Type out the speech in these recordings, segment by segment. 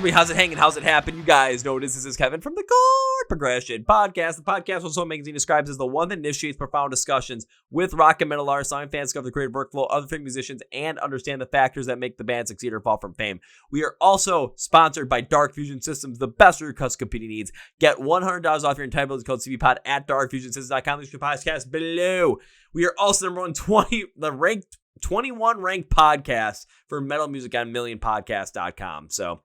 me. How's it hanging? How's it happen? You guys know this is Kevin from the Chord Progression Podcast. The podcast, what Soul Magazine describes as the one that initiates profound discussions with rock and metal artists, song fans, discover the creative workflow, other famous musicians, and understand the factors that make the band succeed or fall from fame. We are also sponsored by Dark Fusion Systems, the best for your custom computing needs. Get $100 off your entire bill with code CVPod at darkfusionsystems.com. There's your podcast below. We are also the ranked 21 ranked podcast for metal music on millionpodcast.com. So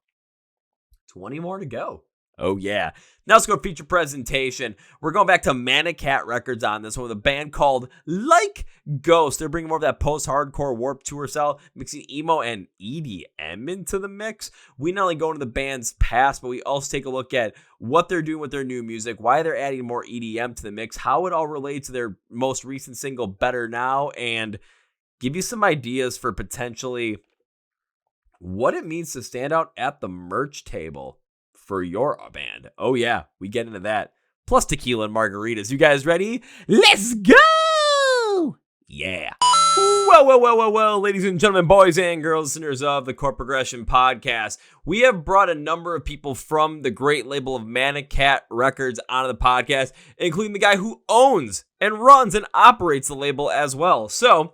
20 more to go. Oh yeah. Now let's go feature presentation. We're going back to Manic Cat Records on this one with a band called Like Ghost. They're bringing more of that post-hardcore Warped Tour style, mixing emo and EDM into the mix. We not only go into the band's past, but we also take a look at what they're doing with their new music, why they're adding more EDM to the mix, how it all relates to their most recent single, Better Now, and give you some ideas for potentially what it means to stand out at the merch table for your band. Oh yeah, we get into that. Plus tequila and margaritas. You guys ready? Let's go! Yeah. Well, ladies and gentlemen, boys and girls, listeners of the Chord Progression Podcast, we have brought a number of people from the great label of Manic Cat Records onto the podcast, including the guy who owns and runs and operates the label as well. So,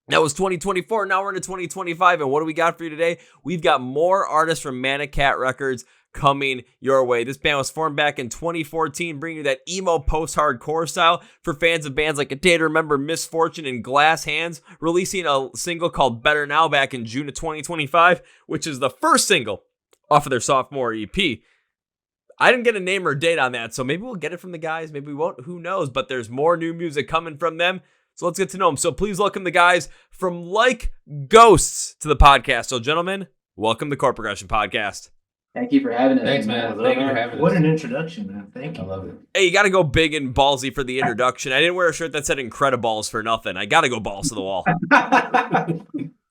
that was 2024. Now we're into 2025. And what do we got for you today? We've got more artists from Manic Cat Records coming your way. This band was formed back in 2014, bringing you that emo post-hardcore style for fans of bands like A Day to Remember, Misfortune, and Glass Hands, releasing a single called Better Now back in June of 2025, which is the first single off of their sophomore EP. I didn't get a name or a date on that, so maybe we'll get it from the guys. Maybe we won't. Who knows? But there's more new music coming from them. So let's get to know them. So please welcome the guys from Like Ghosts to the podcast. So gentlemen, welcome to the Chord Progression Podcast. Thank you for having us. Thanks, man. Thank you for having us. What an introduction, man. Thank you. I love it. Hey, you got to go big and ballsy for the introduction. I didn't wear a shirt that said Incrediballs for nothing. I got to go balls to the wall.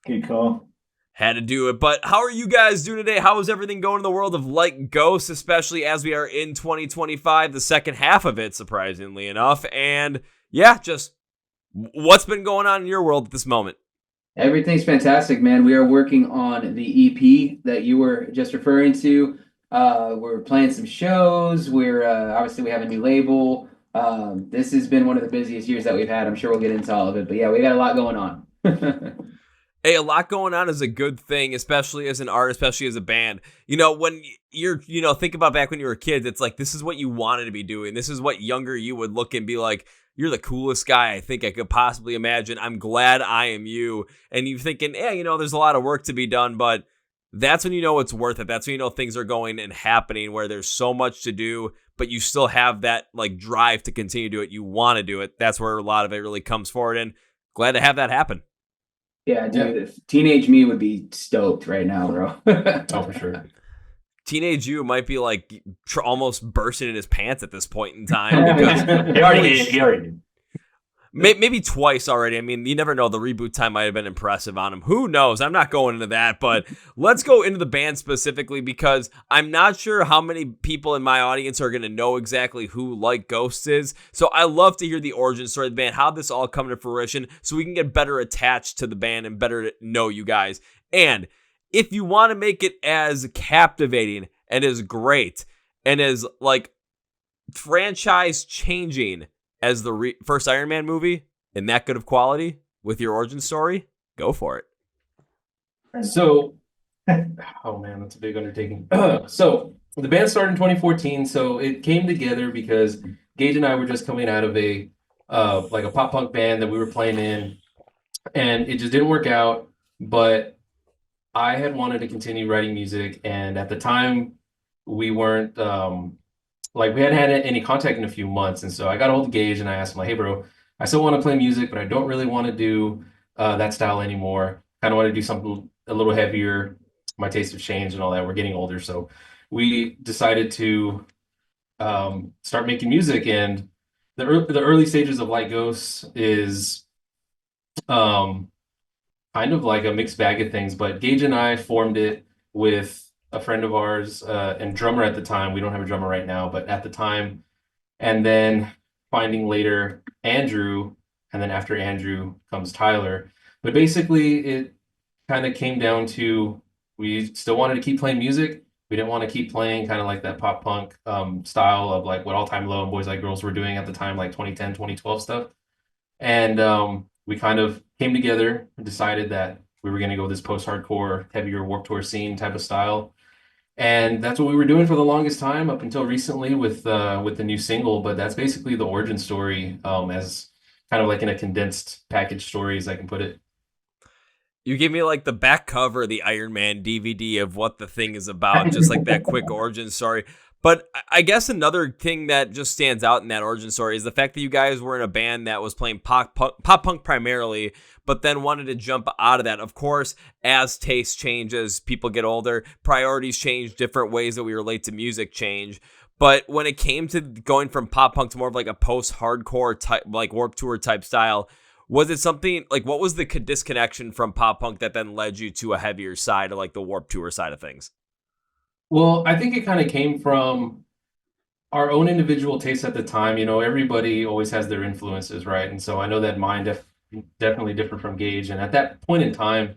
Good call. Had to do it. But how are you guys doing today? How is everything going in the world of Like Ghosts, especially as we are in 2025, the second half of it, surprisingly enough? And yeah, just what's been going on in your world at this moment? Everything's fantastic, man. We are working on the EP that you were just referring to. We're playing some shows. We're obviously we have a new label. This has been one of the busiest years that we've had. I'm sure we'll get into all of it, but yeah, we got a lot going on. Hey, a lot going on is a good thing, especially as an artist, especially as a band. You know, when you're, think about back when you were kids, it's like, this is what you wanted to be doing. This is what younger you would look and be like, you're the coolest guy I think I could possibly imagine. I'm glad I am you. And you're thinking, there's a lot of work to be done, but that's when you know it's worth it. That's when you know things are going and happening where there's so much to do, but you still have that like drive to continue to do it. You want to do it. That's where a lot of it really comes forward. And glad to have that happen. Yeah, dude, if teenage me would be stoked right now, bro. Oh, for sure. Teenage you might be like almost bursting in his pants at this point in time because He already did. Maybe twice already. I mean, you never know. The reboot time might have been impressive on him. Who knows? I'm not going into that, but let's go into the band specifically because I'm not sure how many people in my audience are going to know exactly who Like Ghosts is. So I love to hear the origin story of the band, how this all come to fruition so we can get better attached to the band and better know you guys. And if you want to make it as captivating and as great and as like franchise changing as the first Iron Man movie and that good of quality with your origin story, go for it. So, oh man, that's a big undertaking. So the band started in 2014. So it came together because Gage and I were just coming out of a pop punk band that we were playing in, and it just didn't work out. But I had wanted to continue writing music, and at the time we weren't we hadn't had any contact in a few months. And so I got a hold of Gage and I asked him, like, hey bro, I still want to play music, but I don't really want to do that style anymore. Kind of want to do something a little heavier. My tastes have changed and all that. We're getting older. So we decided to start making music. And the early stages of Like Ghosts is kind of like a mixed bag of things, but Gage and I formed it with a friend of ours and drummer at the time. We don't have a drummer right now, but at the time, and then finding later Andrew, and then after Andrew comes Tyler. But basically it kind of came down to we still wanted to keep playing music. We didn't want to keep playing kind of like that pop punk style of like what All Time Low and Boys Like Girls were doing at the time, like 2010, 2012 stuff. And we kind of came together and decided that we were going to go this post-hardcore, heavier Warped Tour scene type of style. And that's what we were doing for the longest time up until recently with the new single. But that's basically the origin story, as kind of like in a condensed package story, as I can put it. You gave me like the back cover of the Iron Man DVD of what the thing is about, just like that quick origin story. But I guess another thing that just stands out in that origin story is the fact that you guys were in a band that was playing pop punk primarily, but then wanted to jump out of that. Of course, as taste changes, people get older, priorities change, different ways that we relate to music change. But when it came to going from pop punk to more of like a post-hardcore type, like Warped Tour type style, was it something like, what was the disconnection from pop punk that then led you to a heavier side of like the Warped Tour side of things? Well, I think it kind of came from our own individual tastes at the time. You know, everybody always has their influences, right? And so I know that mine definitely different from Gage. And at that point in time,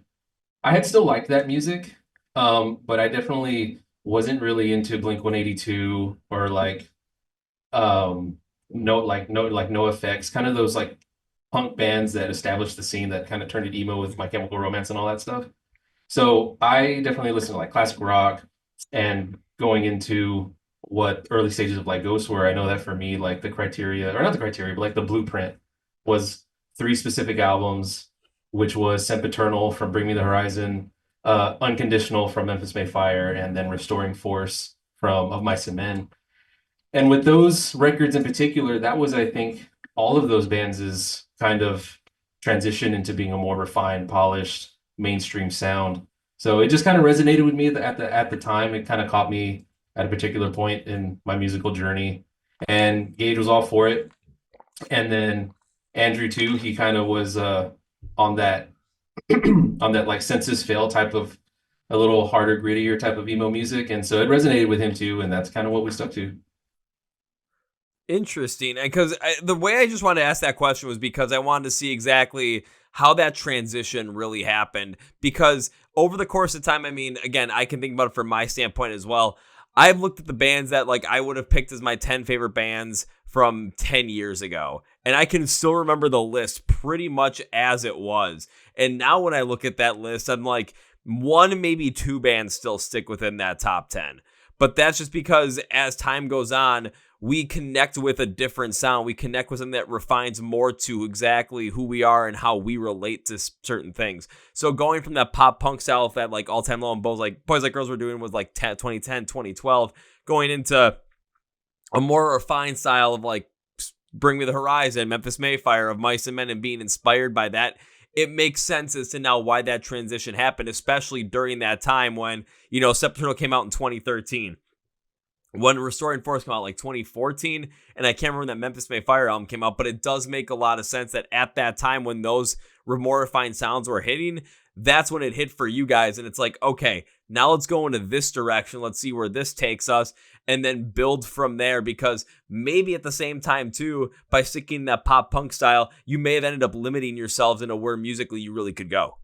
I had still liked that music, but I definitely wasn't really into Blink-182 or like no NoFX, kind of those like punk bands that established the scene that kind of turned it emo with My Chemical Romance and all that stuff. So I definitely listened to like classic rock, and going into what early stages of like Ghosts were, I know that for me, like the criteria, or not the criteria, but like the blueprint was 3 specific albums, which was Sempiternal from Bring Me the Horizon, Unconditional from Memphis May Fire, and then Restoring Force from Of Mice and Men. And with those records in particular, that was, I think, all of those bands' kind of transition into being a more refined, polished, mainstream sound. So it just kind of resonated with me at the time. It kind of caught me at a particular point in my musical journey, and Gage was all for it. And then Andrew too. He kind of was on that on that like Census Fail type of a little harder, grittier type of emo music, and so it resonated with him too. And that's kind of what we stuck to. Interesting. And because the way I just wanted to ask that question was because I wanted to see exactly how that transition really happened. Because over the course of time, I mean, again, I can think about it from my standpoint as well. I've looked at the bands that like I would have picked as my 10 favorite bands from 10 years ago. And I can still remember the list pretty much as it was. And now when I look at that list, I'm like, 1, maybe 2 bands still stick within that top 10. But that's just because as time goes on, we connect with a different sound. We connect with something that refines more to exactly who we are and how we relate to certain things. So going from that pop punk style that like All Time Low and Boys Like Girls were doing was like 2010, 2012, going into a more refined style of like Bring Me the Horizon, Memphis May Fire, Of Mice and Men, and being inspired by that, it makes sense as to now why that transition happened, especially during that time when, you know, Sempiternal came out in 2013. When Restoring Force came out like 2014, and I can't remember when that Memphis May Fire album came out, but it does make a lot of sense that at that time when those more refined sounds were hitting, that's when it hit for you guys. And it's like, okay, now let's go into this direction. Let's see where this takes us and then build from there, because maybe at the same time too, by sticking in that pop punk style, you may have ended up limiting yourselves into where musically you really could go.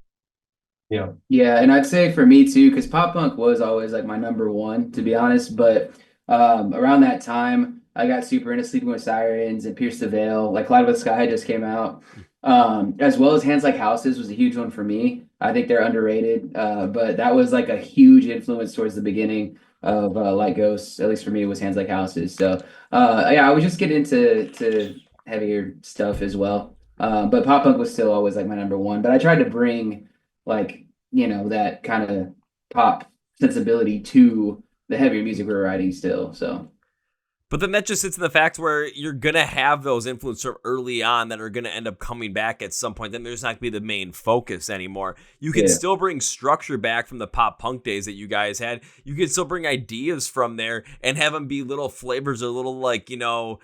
Yeah, and I'd say for me too, because pop punk was always like my number one, to be honest, but around that time, I got super into Sleeping with Sirens and Pierce the Veil. Like Light of the Sky just came out, as well as Hands Like Houses was a huge one for me. I think they're underrated, but that was like a huge influence towards the beginning of Like Ghosts. At least for me, it was Hands Like Houses. So yeah, I was just getting into heavier stuff as well. But pop punk was still always like my number one. But I tried to bring like, you know, that kind of pop sensibility to the heavier music we were writing still. So, but then that just sits in the fact where you're going to have those influences from early on that are going to end up coming back at some point. Then there's not going to be the main focus anymore. You can still bring structure back from the pop punk days that you guys had. You can still bring ideas from there and have them be little flavors or little, like, you know,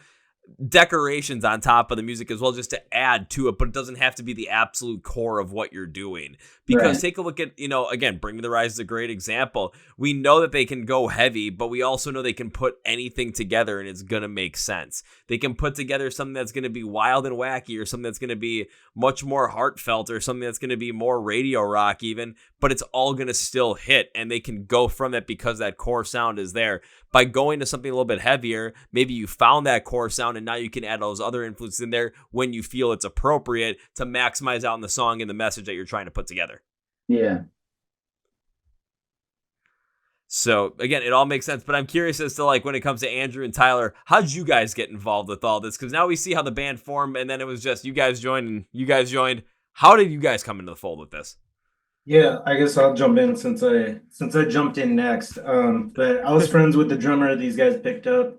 decorations on top of the music as well, just to add to it, but it doesn't have to be the absolute core of what you're doing. Because Right. take a look at, again, Bring Me the Rise is a great example. We know that they can go heavy, but we also know they can put anything together and it's going to make sense. They can put together something that's going to be wild and wacky, or something that's going to be much more heartfelt, or something that's going to be more radio rock even, but it's all going to still hit, and they can go from it because that core sound is there. By going to something a little bit heavier, maybe you found that core sound and now you can add those other influences in there when you feel it's appropriate to maximize out in the song and the message that you're trying to put together. Yeah. So again, it all makes sense, but I'm curious as to, like, when it comes to Andrew and Tyler, how did you guys get involved with all this? Because now we see how the band formed, and then it was just you guys joined. How did you guys come into the fold with this? Yeah, I guess I'll jump in since I jumped in next. But I was friends with the drummer these guys picked up,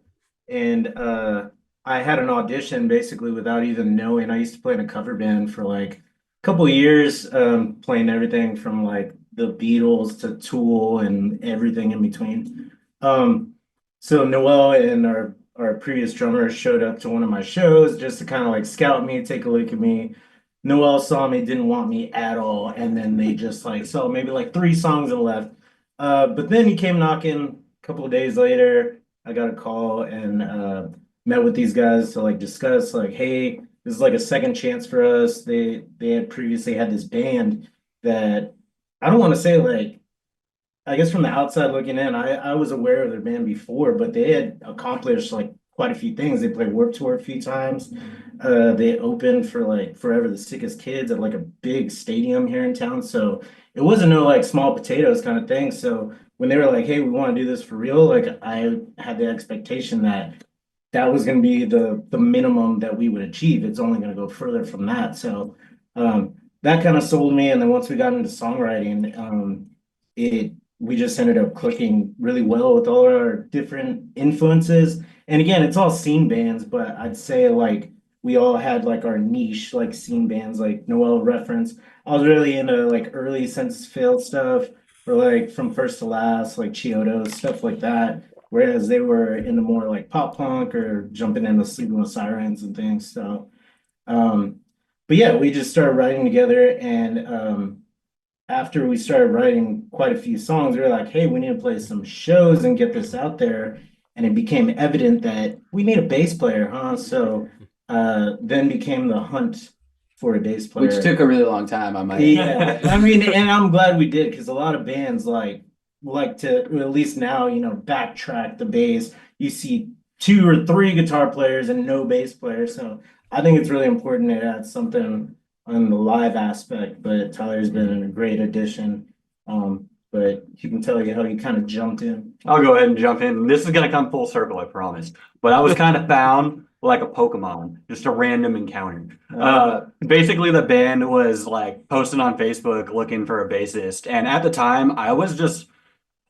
and I had an audition basically without even knowing. I used to play in a cover band for like a couple of years, playing everything from like the Beatles to Tool and everything in between. So Noel and our previous drummer showed up to one of my shows just to kind of like scout me, take a look at me. Noel saw me, didn't want me at all, and then they just like saw maybe like 3 songs and left. But then he came knocking a couple of days later. I got a call and met with these guys to like discuss like, hey, this is like a second chance for us. They had previously had this band that I don't want to say like, I guess from the outside looking in, I was aware of their band before, but they had accomplished like quite a few things. They played Warped Tour a few times. They opened for like Forever the Sickest Kids at like a big stadium here in town. So it wasn't no like small potatoes kind of thing. So when they were like, hey, we want to do this for real, like I had the expectation that that was going to be the minimum that we would achieve. It's only going to go further from that. So that kind of sold me. And then once we got into songwriting, we just ended up clicking really well with all our different influences. And again, it's all scene bands, but I'd say like we all had like our niche, like scene bands, like Noel reference. I was really into like early Senses Failed stuff, or like From First to Last, like Chiodo, stuff like that. Whereas they were into more like pop punk or jumping into Sleeping with Sirens and things. So, but yeah, we just started writing together, and after we started writing quite a few songs, we were like, hey, we need to play some shows and get this out there. And it became evident that we need a bass player, huh? So then became the hunt for a bass player. Which took a really long time, I might. Yeah, I mean, and I'm glad we did, because a lot of bands like to, or at least now, backtrack the bass. You see 2 or 3 guitar players and no bass player. So I think it's really important to add something on the live aspect, but Tyler's been a great addition. But he can tell you how he kind of jumped in. I'll go ahead and jump in. This is going to come full circle, I promise. But I was kind of found like a Pokemon, just a random encounter. Basically, the band was like posting on Facebook looking for a bassist. And at the time, I was just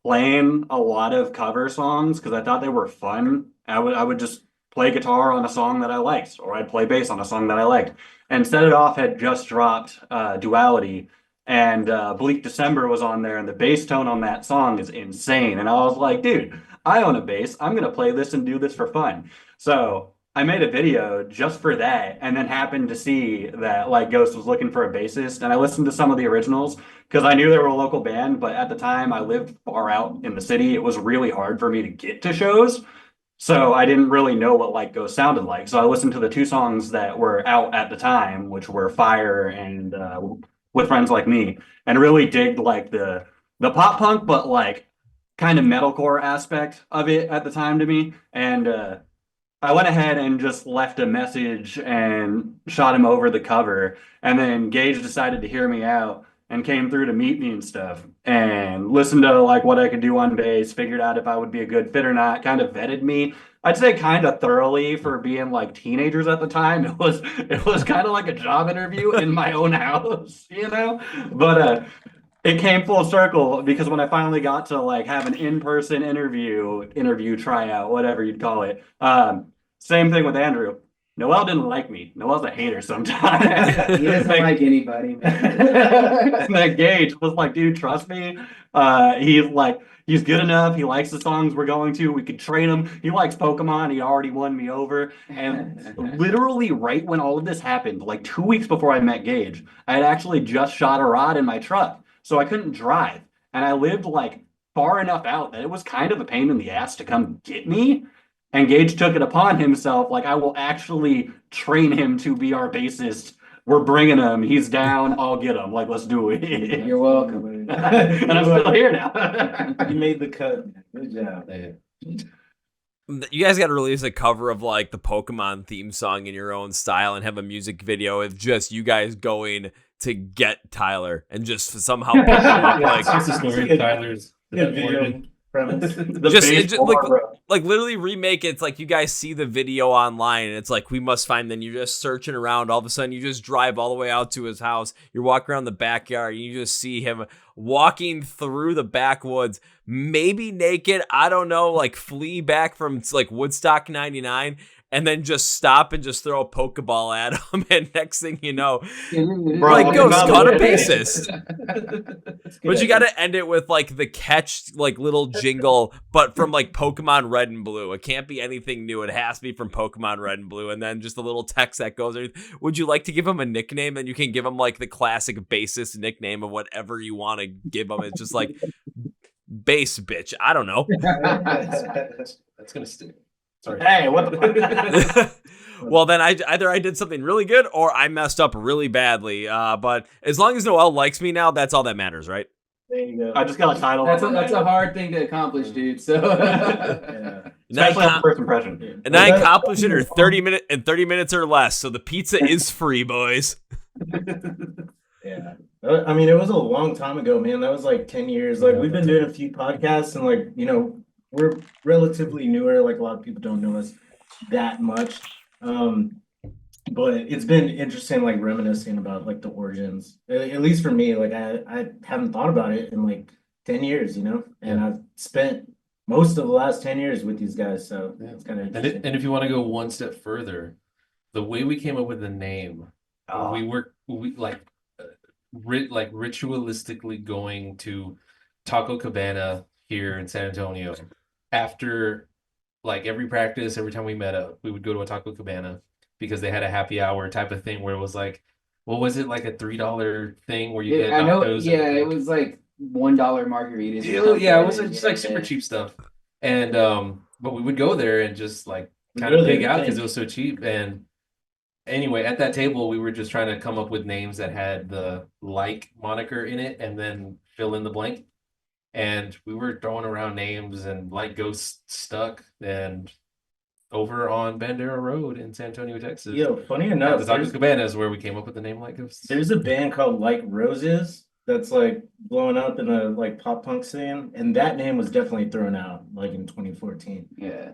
playing a lot of cover songs because I thought they were fun. I would just play guitar on a song that I liked, or I'd play bass on a song that I liked. And Set It Off had just dropped Duality. And Bleak December was on there, and the bass tone on that song is insane. And I was like, dude, I own a bass. I'm going to play this and do this for fun. So I made a video just for that, and then happened to see that like Ghost was looking for a bassist. And I listened to some of the originals because I knew they were a local band. But at the time, I lived far out in the city. It was really hard for me to get to shows. So I didn't really know what Like Ghost sounded like. So I listened to the 2 songs that were out at the time, which were Fire and With Friends Like Me, and really digged like the pop punk, but like kind of metalcore aspect of it at the time to me. And I went ahead and just left a message and shot him over the cover. And then Gage decided to hear me out and came through to meet me and stuff, and listened to like what I could do on bass, figured out if I would be a good fit or not, kind of vetted me. I'd say kind of thoroughly for being like teenagers at the time. It was kind of like a job interview in my own house, But it came full circle because when I finally got to like have an in-person interview tryout, whatever you'd call it. Same thing with Andrew. Noel didn't like me. Noel's a hater sometimes. He doesn't like anybody, man. And that Gage was like, dude, trust me. He's good enough. He likes the songs we're going to. We could train him. He likes Pokemon. He already won me over. And literally right when all of this happened, like 2 weeks before I met Gage, I had actually just shot a rod in my truck. So I couldn't drive. And I lived like far enough out that it was kind of a pain in the ass to come get me. And Gage took it upon himself, like, I will actually train him to be our bassist. We're bringing him. He's down. I'll get him. Like, let's do it. You're welcome. And I'm still here now. You made the cut. Good job. You guys got to release a cover of like the Pokemon theme song in your own style and have a music video of just you guys going to get Tyler and just somehow pick him up, like, It's just a story of Tyler's. Good video premise. like literally remake it. It's like you guys see the video online and it's like, we must find, then you're just searching around. All of a sudden you just drive all the way out to his house. You're walking around the backyard and you just see him walking through the backwoods, maybe naked, I don't know, like flee back from like Woodstock 99 and then just stop and just throw a Pokeball at him. And next thing you know, like, Ghost caught a bassist. But you got to end it with like the catch, like little jingle, but from like Pokemon Red and Blue. It can't be anything new. It has to be from Pokemon Red and Blue. And then just a little text that goes there. Would you like to give him a nickname? And you can give him like the classic bassist nickname of whatever you want to give him. It's just like bass bitch. I don't know. That's gonna stick. Sorry. Hey, what the fuck? Well, then either I did something really good or I messed up really badly. But as long as Noel likes me now, that's all that matters, right? There you go. I just got a title. That's a hard thing to accomplish, dude. So Yeah. Especially on first impression. And I accomplished it in 30 minutes or less. So the pizza is free, boys. Yeah. I mean, it was a long time ago, man. That was like 10 years. Like, we've been doing a few podcasts and, like, you know, we're relatively newer. Like, a lot of people don't know us that much. But it's been interesting, like, reminiscing about, like, the origins. At least for me, like, I haven't thought about it in, like, 10 years, you know? And I've spent most of the last 10 years with these guys. So it's kind of interesting. And if you want to go one step further, the way we came up with the name, we ritualistically going to Taco Cabana here in San Antonio. After like every practice, every time we met up, we would go to a Taco Cabana because they had a happy hour type of thing where it was like, what was it, like a $3 thing where you get I know. nachos? Yeah, it was like $1 margaritas. Yeah, it was just like super cheap stuff. And but we would go there and just like kind of pig out because it was so cheap. And anyway, at that table, we were just trying to come up with names that had the like moniker in it and then fill in the blank. And we were throwing around names and like Ghost stuck and over on Bandera Road in San Antonio, Texas. Yo, funny enough, the Taco Cabana is where we came up with the name Like Ghosts. there's a band called Like Roses that's like blowing up in the like pop punk scene, and that name was definitely thrown out like in 2014. Yeah.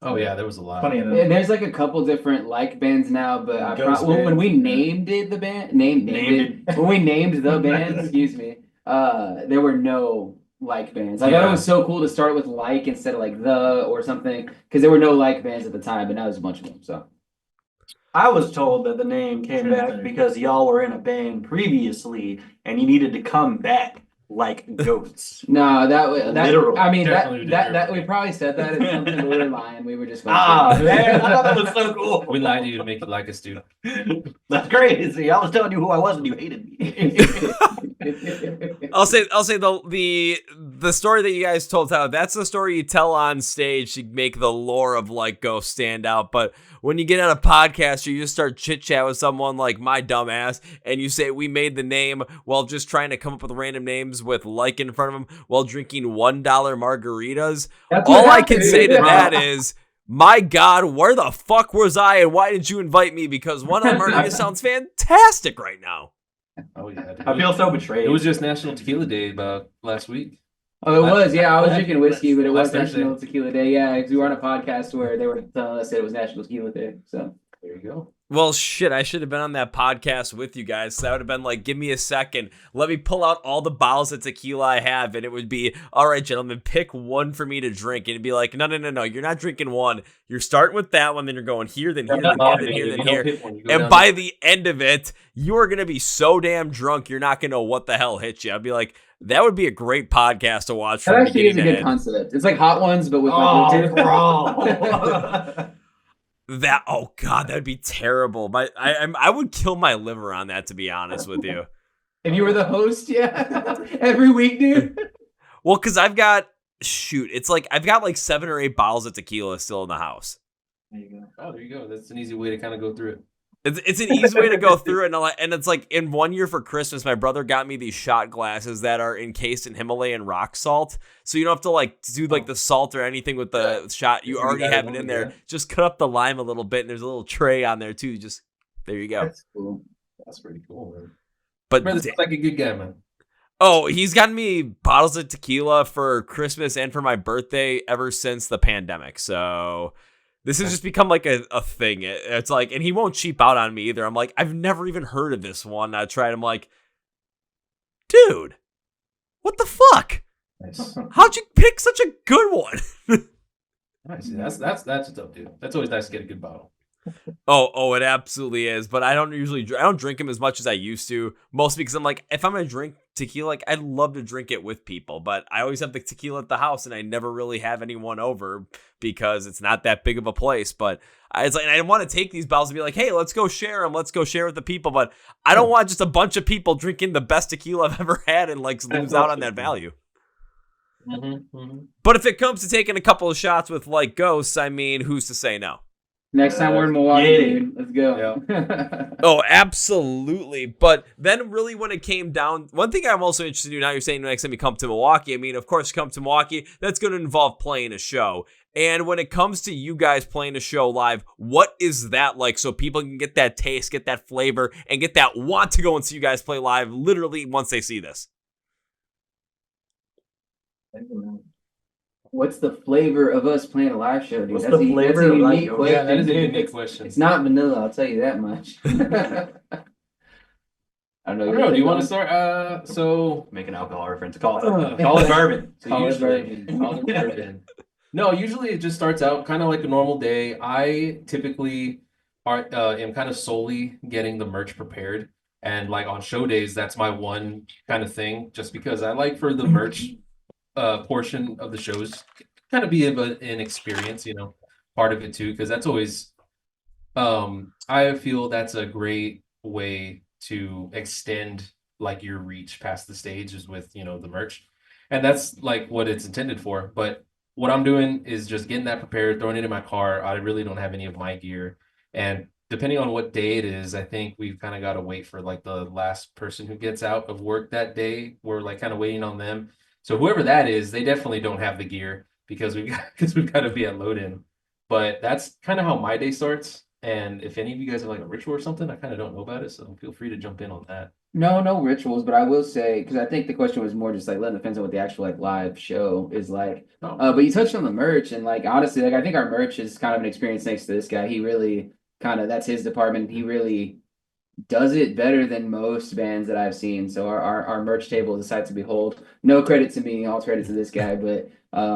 Oh yeah, there was a lot. Funny enough. And there's like a couple different like bands now, but when we named it the band, when we named the band, excuse me, there were no like bands. I thought it was so cool to start with like instead of like the or something, because there were no like bands at the time, but now there's a bunch of them. So I was told that the name came back because y'all were in a band previously and you needed to come back like ghosts. no, Literally. I mean Definitely that we probably said that in something, but we were lying. We were just going Man, I thought that was so cool. We lied to you to make you like us, dude. That's crazy. I was telling you who I was and you hated me. I'll say the story that you guys told, Tyler, that's the story you tell on stage to make the lore of Like Ghost stand out. But when you get on a podcast or you just start chit chat with someone like my dumbass and you say we made the name while just trying to come up with random names with like in front of them while drinking $1 margaritas, all I can say to that is, my God, where the fuck was I and why did you invite me? Because $1 margarita sounds fantastic right now. Oh yeah, dude. I feel so betrayed. It was just National Tequila Day about last week. Oh, it was, yeah. I was drinking whiskey, but it was Last National Tequila Day. Yeah, because we were on a podcast where they were telling us that it was National Tequila Day. So There you go. Well, shit, I should have been on that podcast with you guys. So that would have been like, give me a second. Let me pull out all the bottles of tequila I have. And it would be, all right, gentlemen, pick one for me to drink. And it'd be like, no. You're not drinking one. You're starting with that one. Then you're going here, then here, then here, then here, then here. And by the end of it, you are going to be so damn drunk, you're not going to know what the hell hit you. I'd be like, that would be a great podcast to watch. That actually is a good concept. It's like Hot Ones, but with bro. That, oh god, that'd be terrible. I would kill my liver on that, to be honest with you. If you were the host, yeah, every week, dude. Well, because I've got like 7 or 8 bottles of tequila still in the house. There you go. Oh, there you go. That's an easy way to kind of go through it. It's an easy way to go through it, and it's like in one year for Christmas, my brother got me these shot glasses that are encased in Himalayan rock salt, so you don't have to like do like the salt or anything with the shot. You already have it in there. Yeah. Just cut up the lime a little bit, and there's a little tray on there too. Just there you go. That's cool. That's pretty cool, man. But brother's like a good guy, man. Oh, he's gotten me bottles of tequila for Christmas and for my birthday ever since the pandemic. So this has just become like a thing. It's like, and he won't cheap out on me either. I'm like, I've never even heard of this one. I tried. I'm like, dude, what the fuck? Nice. How'd you pick such a good one? Nice. That's dope, dude. That's always nice to get a good bottle. Oh, it absolutely is. But I don't drink them as much as I used to. Mostly because I'm like, if I'm gonna drink tequila, like I'd love to drink it with people, but I always have the tequila at the house, and I never really have anyone over because it's not that big of a place. But it's like, and I want to take these bottles and be like, hey, let's go share them. Let's go share with the people. But I don't want just a bunch of people drinking the best tequila I've ever had and like lose out on that value. But if it comes to taking a couple of shots with like ghosts, I mean, who's to say no? Next time we're in Milwaukee, dude. Let's go. Yeah. Oh, absolutely. But then really when it came down, one thing I'm also interested in, now you're saying next time you come to Milwaukee, I mean, of course, come to Milwaukee, that's going to involve playing a show. And when it comes to you guys playing a show live, what is that like so people can get that taste, get that flavor, and get that want to go and see you guys play live literally once they see this? What's the flavor of us playing a live show, dude? What's That's the flavor a of unique live- question. Yeah, that is a dude. unique question. It's not vanilla, I'll tell you that much. I don't know. I don't know. Do you want to start? So Make an alcohol reference. Call it bourbon. Call it bourbon. No, usually it just starts out kind of like a normal day. I typically am kind of solely getting the merch prepared, and like on show days, that's my one kind of thing. Just because I like for the merch portion of the shows kind of be an experience, part of it too, because that's always I feel that's a great way to extend like your reach past the stage is with the merch, and that's like what it's intended for. But what I'm doing is just getting that prepared, throwing it in my car. I really don't have any of my gear, and depending on what day it is, I think we've kind of got to wait for like the last person who gets out of work that day. We're like kind of waiting on them. So whoever that is, they definitely don't have the gear because we've got to be at load in. But that's kind of how my day starts. And if any of you guys have like a ritual or something, I kind of don't know about it, so feel free to jump in on that. No rituals, but I will say, because I think the question was more just like letting the fans know what the actual like live show is like. But you touched on the merch, and like honestly, like I think our merch is kind of an experience thanks to this guy. He really that's his department. He really does it better than most bands that I've seen. So our merch table is a sight to behold. No credit to me, all credit to this guy. But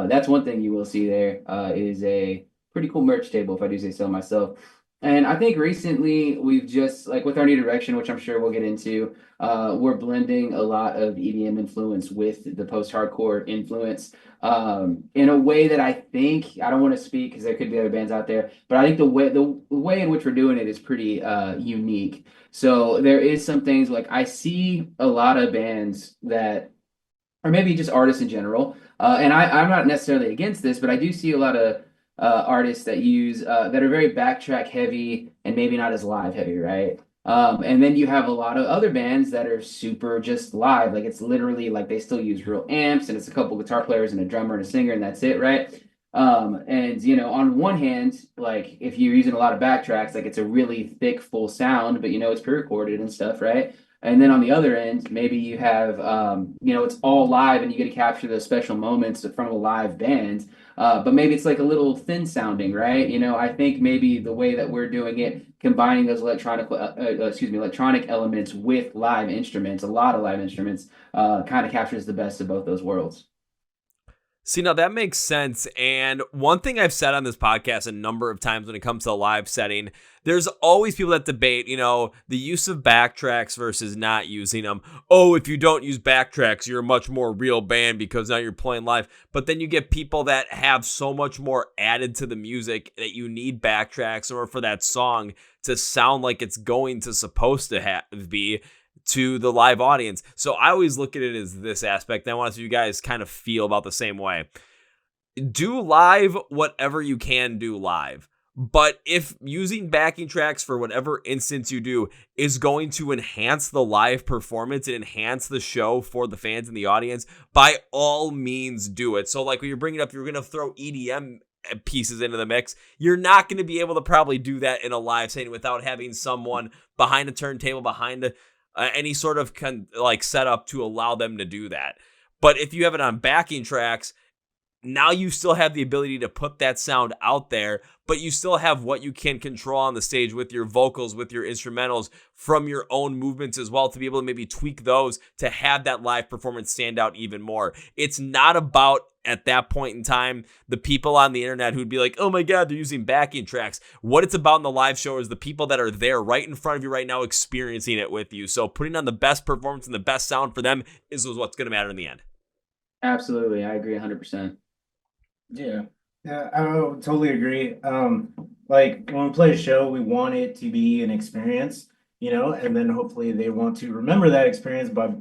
that's one thing you will see there is a pretty cool merch table, if I do say so myself. And I think recently we've just, like with our new direction, which I'm sure we'll get into, we're blending a lot of EDM influence with the post-hardcore influence in a way that I think, I don't want to speak because there could be other bands out there, but I think the way in which we're doing it is pretty unique. So there is some things like I see a lot of bands that, or maybe just artists in general, and I'm not necessarily against this, but I do see a lot of artists that use that are very backtrack heavy and maybe not as live heavy, right? And then you have a lot of other bands that are super just live, like it's literally like they still use real amps and it's a couple guitar players and a drummer and a singer and that's it, right? And on one hand, like if you're using a lot of backtracks, like it's a really thick full sound, but it's pre-recorded and stuff, right? And then on the other end, maybe you have, it's all live and you get to capture those special moments from a live band. But maybe it's like a little thin sounding, right? I think maybe the way that we're doing it, combining those electronic elements with live instruments, a lot of live instruments, kind of captures the best of both those worlds. See, now that makes sense. And one thing I've said on this podcast a number of times when it comes to a live setting, there's always people that debate, the use of backtracks versus not using them. Oh, if you don't use backtracks, you're a much more real band because now you're playing live. But then you get people that have so much more added to the music that you need backtracks or for that song to sound like it's going to supposed to be to the live audience. So I always look at it as this aspect. And I want to see you guys kind of feel about the same way. Do live whatever you can do live. But if using backing tracks for whatever instance you do is going to enhance the live performance and enhance the show for the fans and the audience, by all means do it. So like when you're bringing up, you're going to throw EDM pieces into the mix. You're not going to be able to probably do that in a live setting without having someone behind a turntable, behind any sort of setup to allow them to do that. But if you have it on backing tracks, now you still have the ability to put that sound out there, but you still have what you can control on the stage with your vocals, with your instrumentals, from your own movements as well, to be able to maybe tweak those to have that live performance stand out even more. It's not about, at that point in time, the people on the internet who'd be like, oh my God, they're using backing tracks. What it's about in the live show is the people that are there right in front of you right now experiencing it with you. So putting on the best performance and the best sound for them is what's going to matter in the end. Absolutely. I agree 100%. Yeah, I totally agree. Like when we play a show, we want it to be an experience, and then hopefully they want to remember that experience by,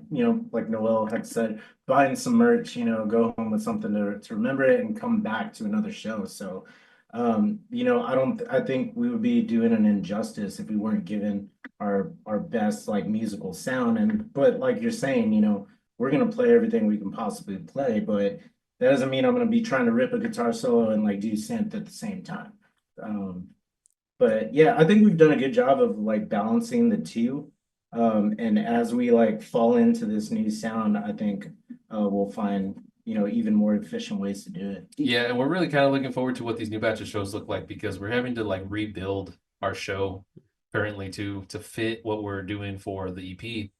like Noel had said, buying some merch, go home with something to remember it and come back to another show. So, I think we would be doing an injustice if we weren't given our best like musical sound. But like you're saying, we're gonna play everything we can possibly play, but that doesn't mean I'm going to be trying to rip a guitar solo and like do synth at the same time. But yeah, I think we've done a good job of like balancing the two. And as we like fall into this new sound, I think we'll find, even more efficient ways to do it. Yeah, and we're really kind of looking forward to what these new batch of shows look like, because we're having to like rebuild our show currently to fit what we're doing for the EP.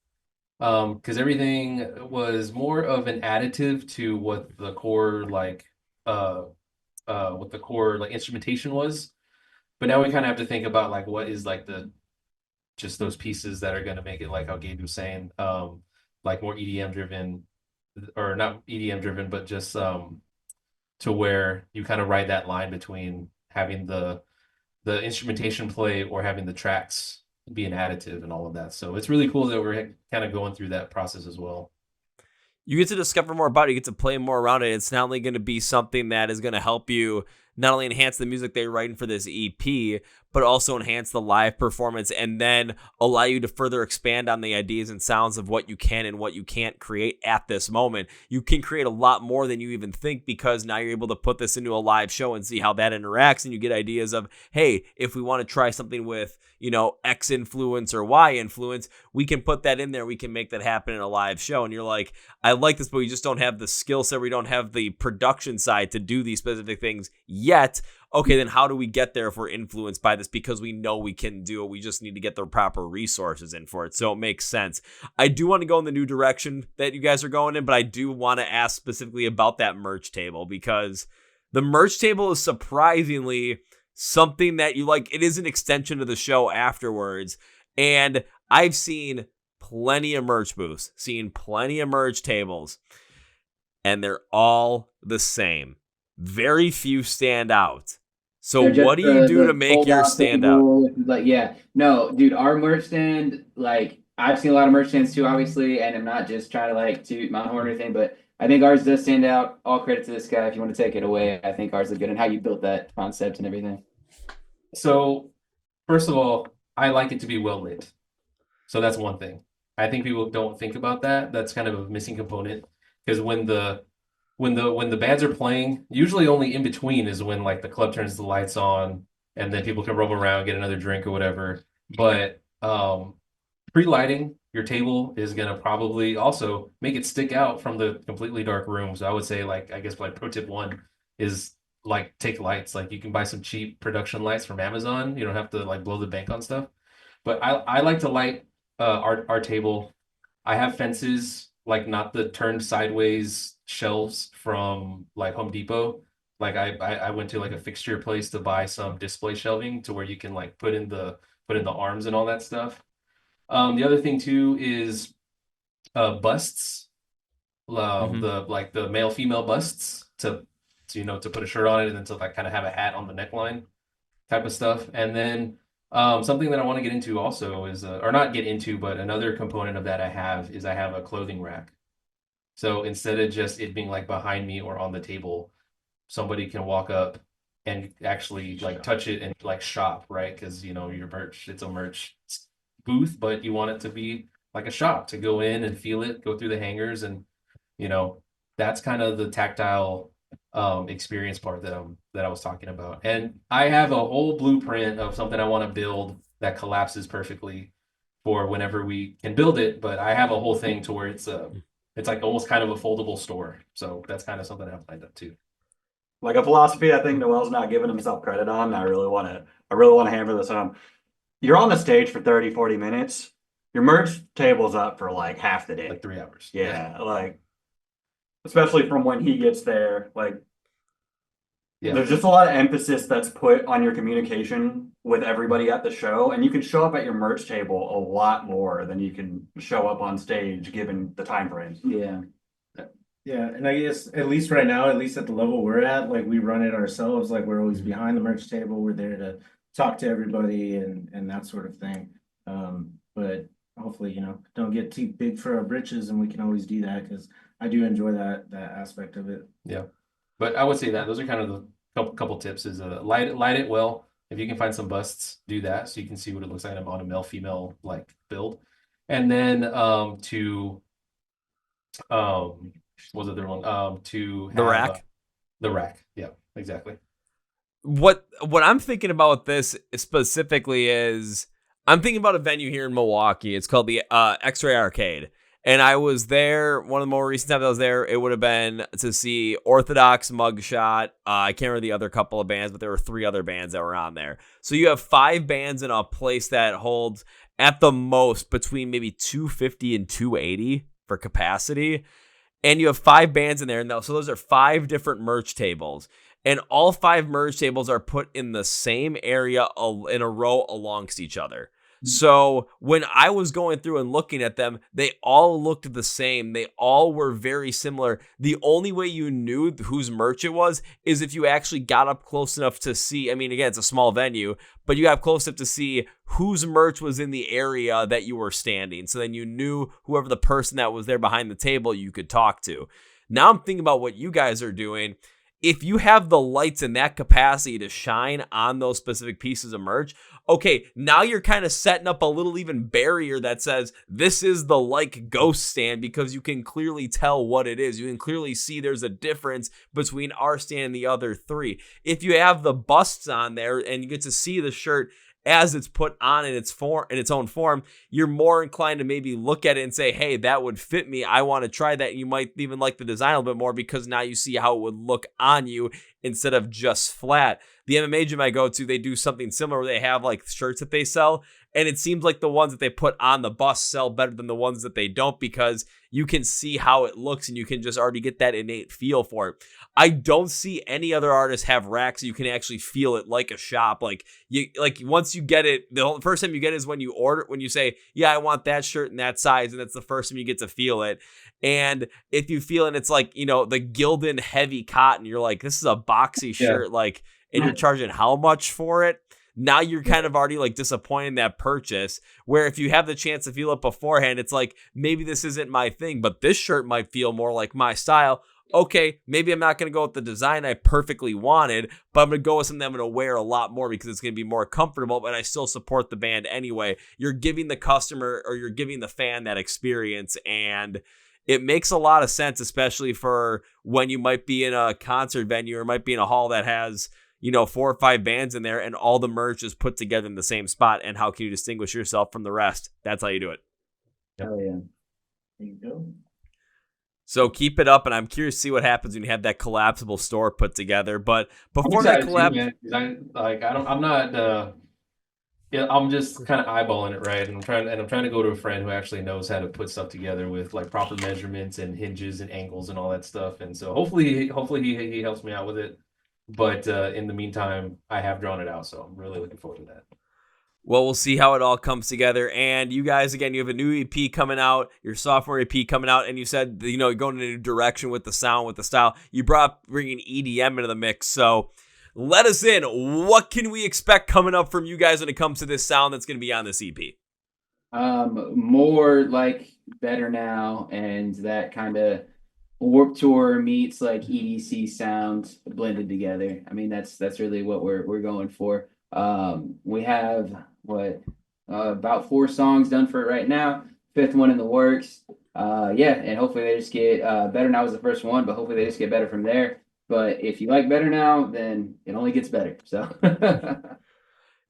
Because everything was more of an additive to what the core instrumentation was, but now we kind of have to think about like what is like just those pieces that are going to make it, like how Gabe was saying, like more EDM driven, or not EDM driven, but just to where you kind of ride that line between having the instrumentation play or having the tracks be an additive and all of that. So it's really cool that we're kind of going through that process as well. You get to discover more about it. You get to play more around it. It's not only going to be something that is going to help you not only enhance the music they're writing for this EP, but also enhance the live performance and then allow you to further expand on the ideas and sounds of what you can and what you can't create at this moment. You can create a lot more than you even think, because now you're able to put this into a live show and see how that interacts, and you get ideas of, hey, if we want to try something with, X influence or Y influence, we can put that in there. We can make that happen in a live show. And you're like, I like this, but we just don't have the skill set. We don't have the production side to do these specific things yet. Okay, then how do we get there if we're influenced by this? Because we know we can do it. We just need to get the proper resources in for it. So it makes sense. I do want to go in the new direction that you guys are going in, but I do want to ask specifically about that merch table, because the merch table is surprisingly something that you like. It is an extension of the show afterwards. And I've seen plenty of merch booths, seen plenty of merch tables, and they're all the same. Very few stand out. So what do you do to make yours stand out? Like, yeah, no, dude, our merch stand, like, I've seen a lot of merch stands too, obviously, and I'm not just trying to like toot my horn or anything, but I think ours does stand out. All credit to this guy. If you want to take it away, I think ours is good, and how you built that concept and everything. So, first of all, I like it to be well lit. So that's one thing. I think people don't think about that. That's kind of a missing component, because when the bands are playing, usually only in between is when like the club turns the lights on and then people can roam around, get another drink or whatever. But pre-lighting your table is gonna probably also make it stick out from the completely dark room. So I would say, like, I guess like pro tip one is like take lights. Like you can buy some cheap production lights from Amazon. You don't have to like blow the bank on stuff. But I like to light our table. I have fences, like not the turned sideways shelves from like Home Depot. Like I went to like a fixture place to buy some display shelving to where you can like put in the arms and all that stuff. The other thing too is busts, the male female busts to put a shirt on it and then to like kind of have a hat on the neckline type of stuff. And then something that I want to get into also is or not get into, but another component of that I have a clothing rack. So instead of just it being like behind me or on the table, somebody can walk up and actually like touch it and like shop, right? Because your merch, it's a merch booth, but you want it to be like a shop to go in and feel it, go through the hangers, and that's kind of the tactile experience part that I was talking about. And I have a whole blueprint of something I want to build that collapses perfectly for whenever we can build it. But I have a whole thing to where it's like almost kind of a foldable store. So that's kind of something I've lined up too. Like a philosophy I think Noel's not giving himself credit on. I really want to hammer this home. You're on the stage for 30, 40 minutes. Your merch table's up for like half the day. Like 3 hours. Yeah, like especially from when he gets there, like there's just a lot of emphasis that's put on your communication with everybody at the show, and you can show up at your merch table a lot more than you can show up on stage given the time frames. Yeah. Yeah, and I guess at least right now, at least at the level we're at, like we run it ourselves. Like we're always behind the merch table. We're there to talk to everybody and that sort of thing. But hopefully, don't get too big for our britches, and we can always do that because I do enjoy that aspect of it. Yeah, but I would say that those are kind of the couple tips. Is light it well. If you can find some busts, do that so you can see what it looks like on a male female like build, and then what's the other one? To have The rack. The rack. Yeah, exactly. What I'm thinking about this specifically is I'm thinking about a venue here in Milwaukee. It's called the X-Ray Arcade. And I was there, one of the more recent times I was there, it would have been to see Orthodox, Mugshot. I can't remember the other couple of bands, but there were 3 other bands that were on there. So you have 5 bands in a place that holds at the most between maybe 250 and 280 for capacity. And you have 5 bands in there. And so those are 5 different merch tables. And all 5 merge tables are put in the same area in a row amongst each other. So when I was going through and looking at them, they all looked the same. They all were very similar. The only way you knew whose merch it was is if you actually got up close enough to see. I mean, again, it's a small venue, but you got close enough to see whose merch was in the area that you were standing. So then you knew whoever the person that was there behind the table you could talk to. Now I'm thinking about what you guys are doing. If you have the lights and that capacity to shine on those specific pieces of merch, okay, now you're kind of setting up a little even barrier that says this is the like ghost stand because you can clearly tell what it is. You can clearly see there's a difference between our stand and the other 3. If you have the busts on there and you get to see the shirt as it's put on in its own form, you're more inclined to maybe look at it and say, hey, that would fit me. I want to try that. You might even like the design a little bit more because now you see how it would look on you instead of just flat. The MMA gym I go to, they do something similar where they have like shirts that they sell. And it seems like the ones that they put on the bust sell better than the ones that they don't because you can see how it looks and you can just already get that innate feel for it. I don't see any other artists have racks so you can actually feel it like a shop. Like once you get it, the first time you get it is when you say, yeah, I want that shirt in that size, and that's the first time you get to feel it. And if you feel it, it's like, the Gildan heavy cotton, you're like, this is a boxy shirt, and you're charging how much for it? Now you're kind of already like disappointed in that purchase, where if you have the chance to feel it beforehand, it's like, maybe this isn't my thing, but this shirt might feel more like my style. Okay, maybe I'm not going to go with the design I perfectly wanted, but I'm going to go with something I'm going to wear a lot more because it's going to be more comfortable, but I still support the band anyway. You're giving the customer or you're giving the fan that experience, and it makes a lot of sense, especially for when you might be in a concert venue or might be in a hall that has 4 or 5 bands in there and all the merch is put together in the same spot. And how can you distinguish yourself from the rest? That's how you do it. Oh yeah. There you go. So keep it up, and I'm curious to see what happens when you have that collapsible store put together. But before that collapse, I'm not. Yeah, I'm just kind of eyeballing it, right? And I'm trying to go to a friend who actually knows how to put stuff together with like proper measurements and hinges and angles and all that stuff. And so hopefully he helps me out with it. But in the meantime, I have drawn it out, so I'm really looking forward to that. well, we'll see how it all comes together. And you guys, again, you have a new EP coming out, your sophomore EP coming out, and you said, you're going in a new direction with the sound, with the style. You bringing EDM into the mix. So let us in. What can we expect coming up from you guys when it comes to this sound that's going to be on this EP? More like Better Now and that kind of Warped Tour meets like EDC sound blended together. I mean, that's really what we're going for. We have about 4 songs done for it right now. 5th one in the works. And hopefully they just get Better Now was the first one, but hopefully they just get better from there. But if you like Better Now, then it only gets better. So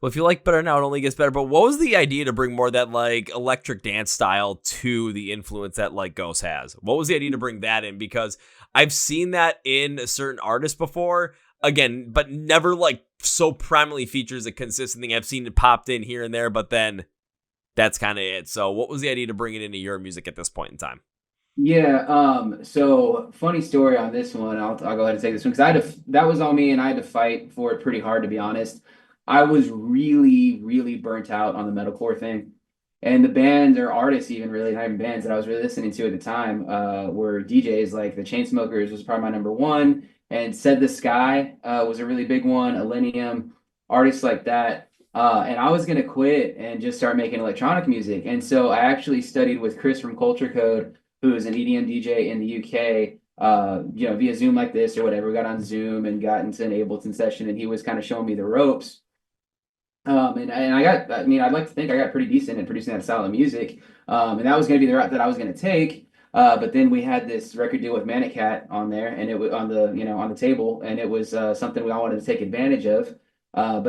Well, if you like Better Now, it only gets better. But what was the idea to bring more of that like electric dance style to the influence that like Ghost has? What was the idea to bring that in? Because I've seen that in certain artists before, again, but never like so primarily features a consistent thing. I've seen it popped in here and there, but then that's kind of it. So what was the idea to bring it into your music at this point in time? yeah, so funny story on this one. I'll go ahead and take this one because that was on me and I had to fight for it pretty hard, to be honest. I was really, really burnt out on the metalcore thing. And the band or artists, even really, not even bands that I was really listening to at the time, were DJs like the Chainsmokers was probably my number one, and Said the Sky was a really big one, Millennium, artists like that. And I was gonna quit and just start making electronic music. And so I actually studied with Chris from Culture Code, who is an EDM DJ in the UK. Via Zoom like this or whatever. We got on Zoom and got into an Ableton session, and he was kind of showing me the ropes. I'd like to think I got pretty decent at producing that style of music. And that was going to be the route that I was going to take. But then we had this record deal with Manic Cat on there, and it was on the table, and it was something I wanted to take advantage of. I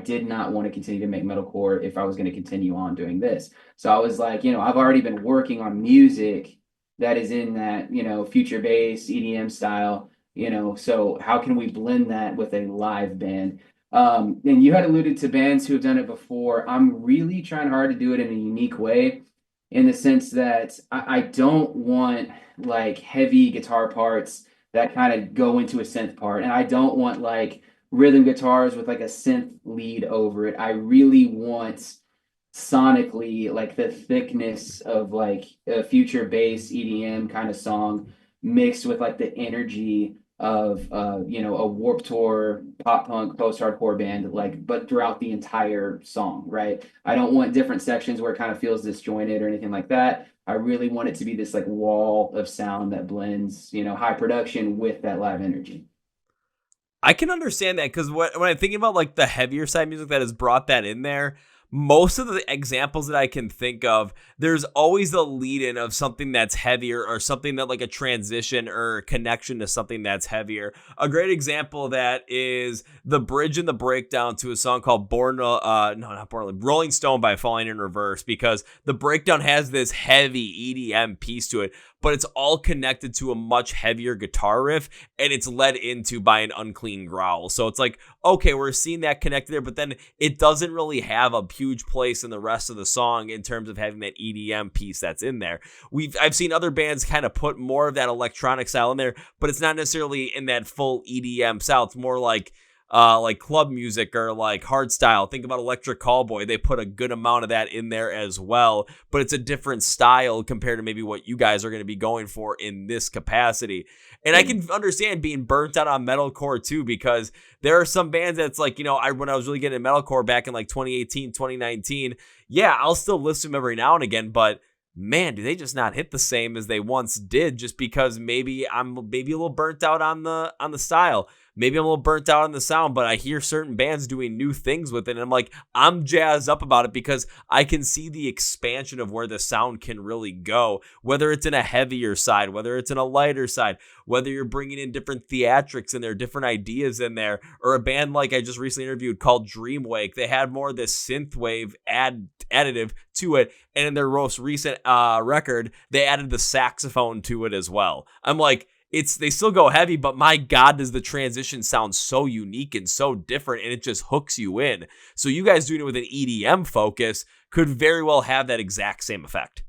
did not want to continue to make metalcore if I was going to continue on doing this. So I was like, I've already been working on music that is in that, future bass EDM style, so how can we blend that with a live band? And you had alluded to bands who have done it before. I'm really trying hard to do it in a unique way, in the sense that I don't want like heavy guitar parts that kind of go into a synth part. And I don't want like rhythm guitars with like a synth lead over it. I really want sonically like the thickness of like a future bass EDM kind of song mixed with like the energy of a Warped Tour pop punk post hardcore band, like, but throughout the entire song, right? I don't want different sections where it kind of feels disjointed or anything like that. I really want it to be this like wall of sound that blends, high production with that live energy. I can understand that because when I'm thinking about like the heavier side music that has brought that in there, most of the examples that I can think of, there's always a lead in of something that's heavier or something that like a transition or connection to something that's heavier. A great example of that is the bridge and the breakdown to a song called Rolling Stone by Falling in Reverse, because the breakdown has this heavy EDM piece to it, but it's all connected to a much heavier guitar riff, and it's led into by an unclean growl. So it's like, okay, we're seeing that connected there, but then it doesn't really have a huge place in the rest of the song in terms of having that EDM piece that's in there. I've seen other bands kind of put more of that electronic style in there, but it's not necessarily in that full EDM style. It's more like club music or like hard style. Think about Electric Callboy. They put a good amount of that in there as well, but it's a different style compared to maybe what you guys are going to be going for in this capacity. And I can understand being burnt out on metalcore too, because there are some bands that's like, when I was really getting into metalcore back in like 2018, 2019, yeah, I'll still listen to them every now and again, but man, do they just not hit the same as they once did, just because maybe I'm a little burnt out on the style. maybe I'm a little burnt out on the sound, but I hear certain bands doing new things with it. And I'm like, I'm jazzed up about it because I can see the expansion of where the sound can really go, whether it's in a heavier side, whether it's in a lighter side, whether you're bringing in different theatrics and there are different ideas in there, or a band like I just recently interviewed called Dreamwake. They had more of this synthwave additive to it. And in their most recent record, they added the saxophone to it as well. I'm like, they still go heavy, but my God, does the transition sound so unique and so different, and it just hooks you in. So you guys doing it with an EDM focus could very well have that exact same effect.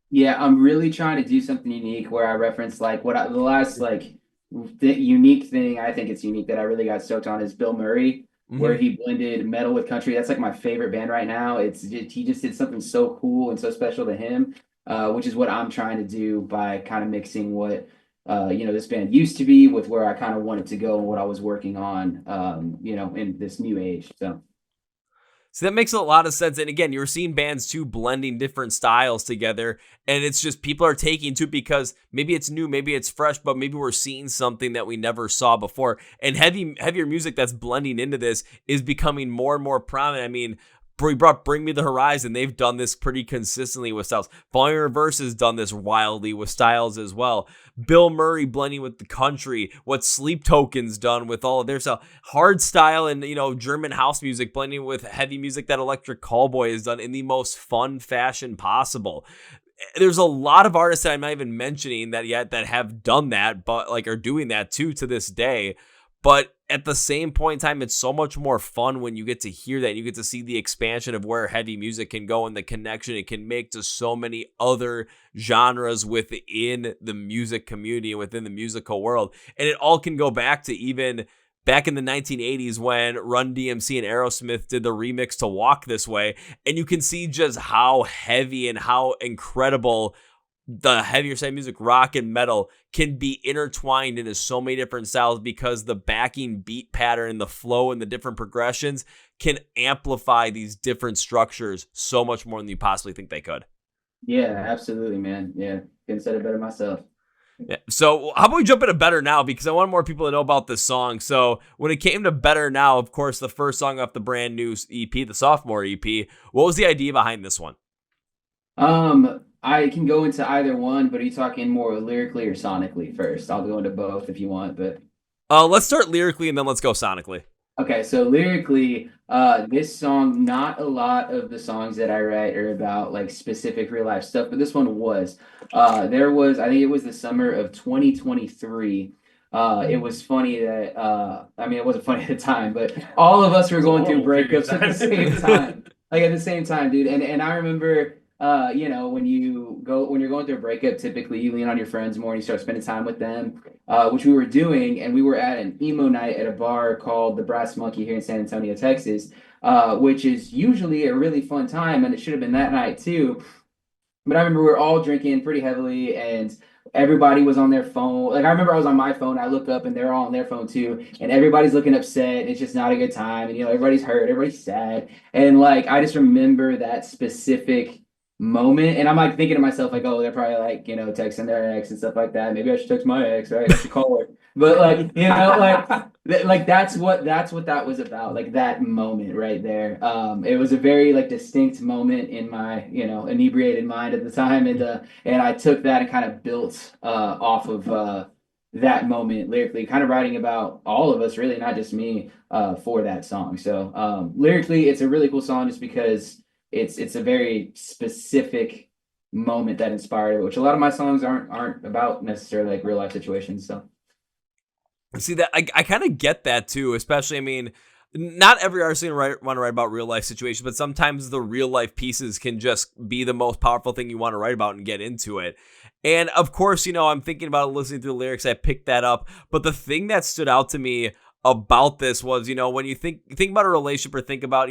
Yeah, I'm really trying to do something unique where I reference like the last like the unique thing I think it's unique that I really got stoked on is Bill Murray, where he blended metal with country. That's like my favorite band right now. He just did something so cool and so special to him, which is what I'm trying to do by kind of mixing what this band used to be with where I kind of wanted to go and what I was working on, in this new age. So that makes a lot of sense. And again, you're seeing bands too blending different styles together. And it's just people are taking to because maybe it's new, maybe it's fresh, but maybe we're seeing something that we never saw before. And heavier music that's blending into this is becoming more and more prominent. I mean, we brought Bring Me the Horizon. They've done this pretty consistently with styles. Falling Reverse has done this wildly with styles as well. Bill Murray blending with the country. What Sleep Token's done with all of their style. Hard style and, German house music blending with heavy music that Electric Callboy has done in the most fun fashion possible. There's a lot of artists that I'm not even mentioning that yet that have done that, but like are doing that too to this day. But at the same point in time, it's so much more fun when you get to hear that. You get to see the expansion of where heavy music can go and the connection it can make to so many other genres within the music community and within the musical world. And it all can go back to even back in the 1980s when Run DMC and Aerosmith did the remix to Walk This Way. And you can see just how heavy and how incredible the heavier side music, rock and metal, can be intertwined into so many different styles because the backing beat pattern and the flow and the different progressions can amplify these different structures so much more than you possibly think they could. Yeah, absolutely, man. Yeah, couldn't say it better myself. Yeah. So how about we jump into Better Now, because I want more people to know about this song. So when it came to Better Now, of course, the first song off the brand new EP, the sophomore EP, what was the idea behind this one? I can go into either one, but are you talking more lyrically or sonically first? I'll go into both if you want, but let's start lyrically and then let's go sonically. Okay, so lyrically, this song, not a lot of the songs that I write are about like specific real life stuff, but this one was. I think it was the summer of 2023. It was funny that, it wasn't funny at the time, but all of us were going through breakups at the same time. Like at the same time, dude. And I remember, when you're going through a breakup, typically you lean on your friends more and you start spending time with them, which we were doing. And we were at an emo night at a bar called the Brass Monkey here in San Antonio, Texas, which is usually a really fun time. And it should have been that night too. But I remember we were all drinking pretty heavily and everybody was on their phone. Like I remember I was on my phone. I look up and they're all on their phone too. And everybody's looking upset. It's just not a good time. And, everybody's hurt. Everybody's sad. And like, I just remember that specific moment, and I'm like thinking to myself like, oh, they're probably like texting their ex and stuff like that. Maybe I should text my ex, right? I should call her. But like like that's what that was about, like that moment right there. It was a very like distinct moment in my inebriated mind at the time, and I took that and kind of built off of that moment lyrically, kind of writing about all of us, really, not just me, for that song. So lyrically, it's a really cool song just because it's a very specific moment that inspired it, which a lot of my songs aren't about necessarily like real life situations. So see that I kind of get that too, especially not every artist want to write about real life situations, but sometimes the real life pieces can just be the most powerful thing you want to write about and get into it. And of course, I'm thinking about listening through the lyrics, I picked that up. But the thing that stood out to me about this was, when you think about a relationship or think about,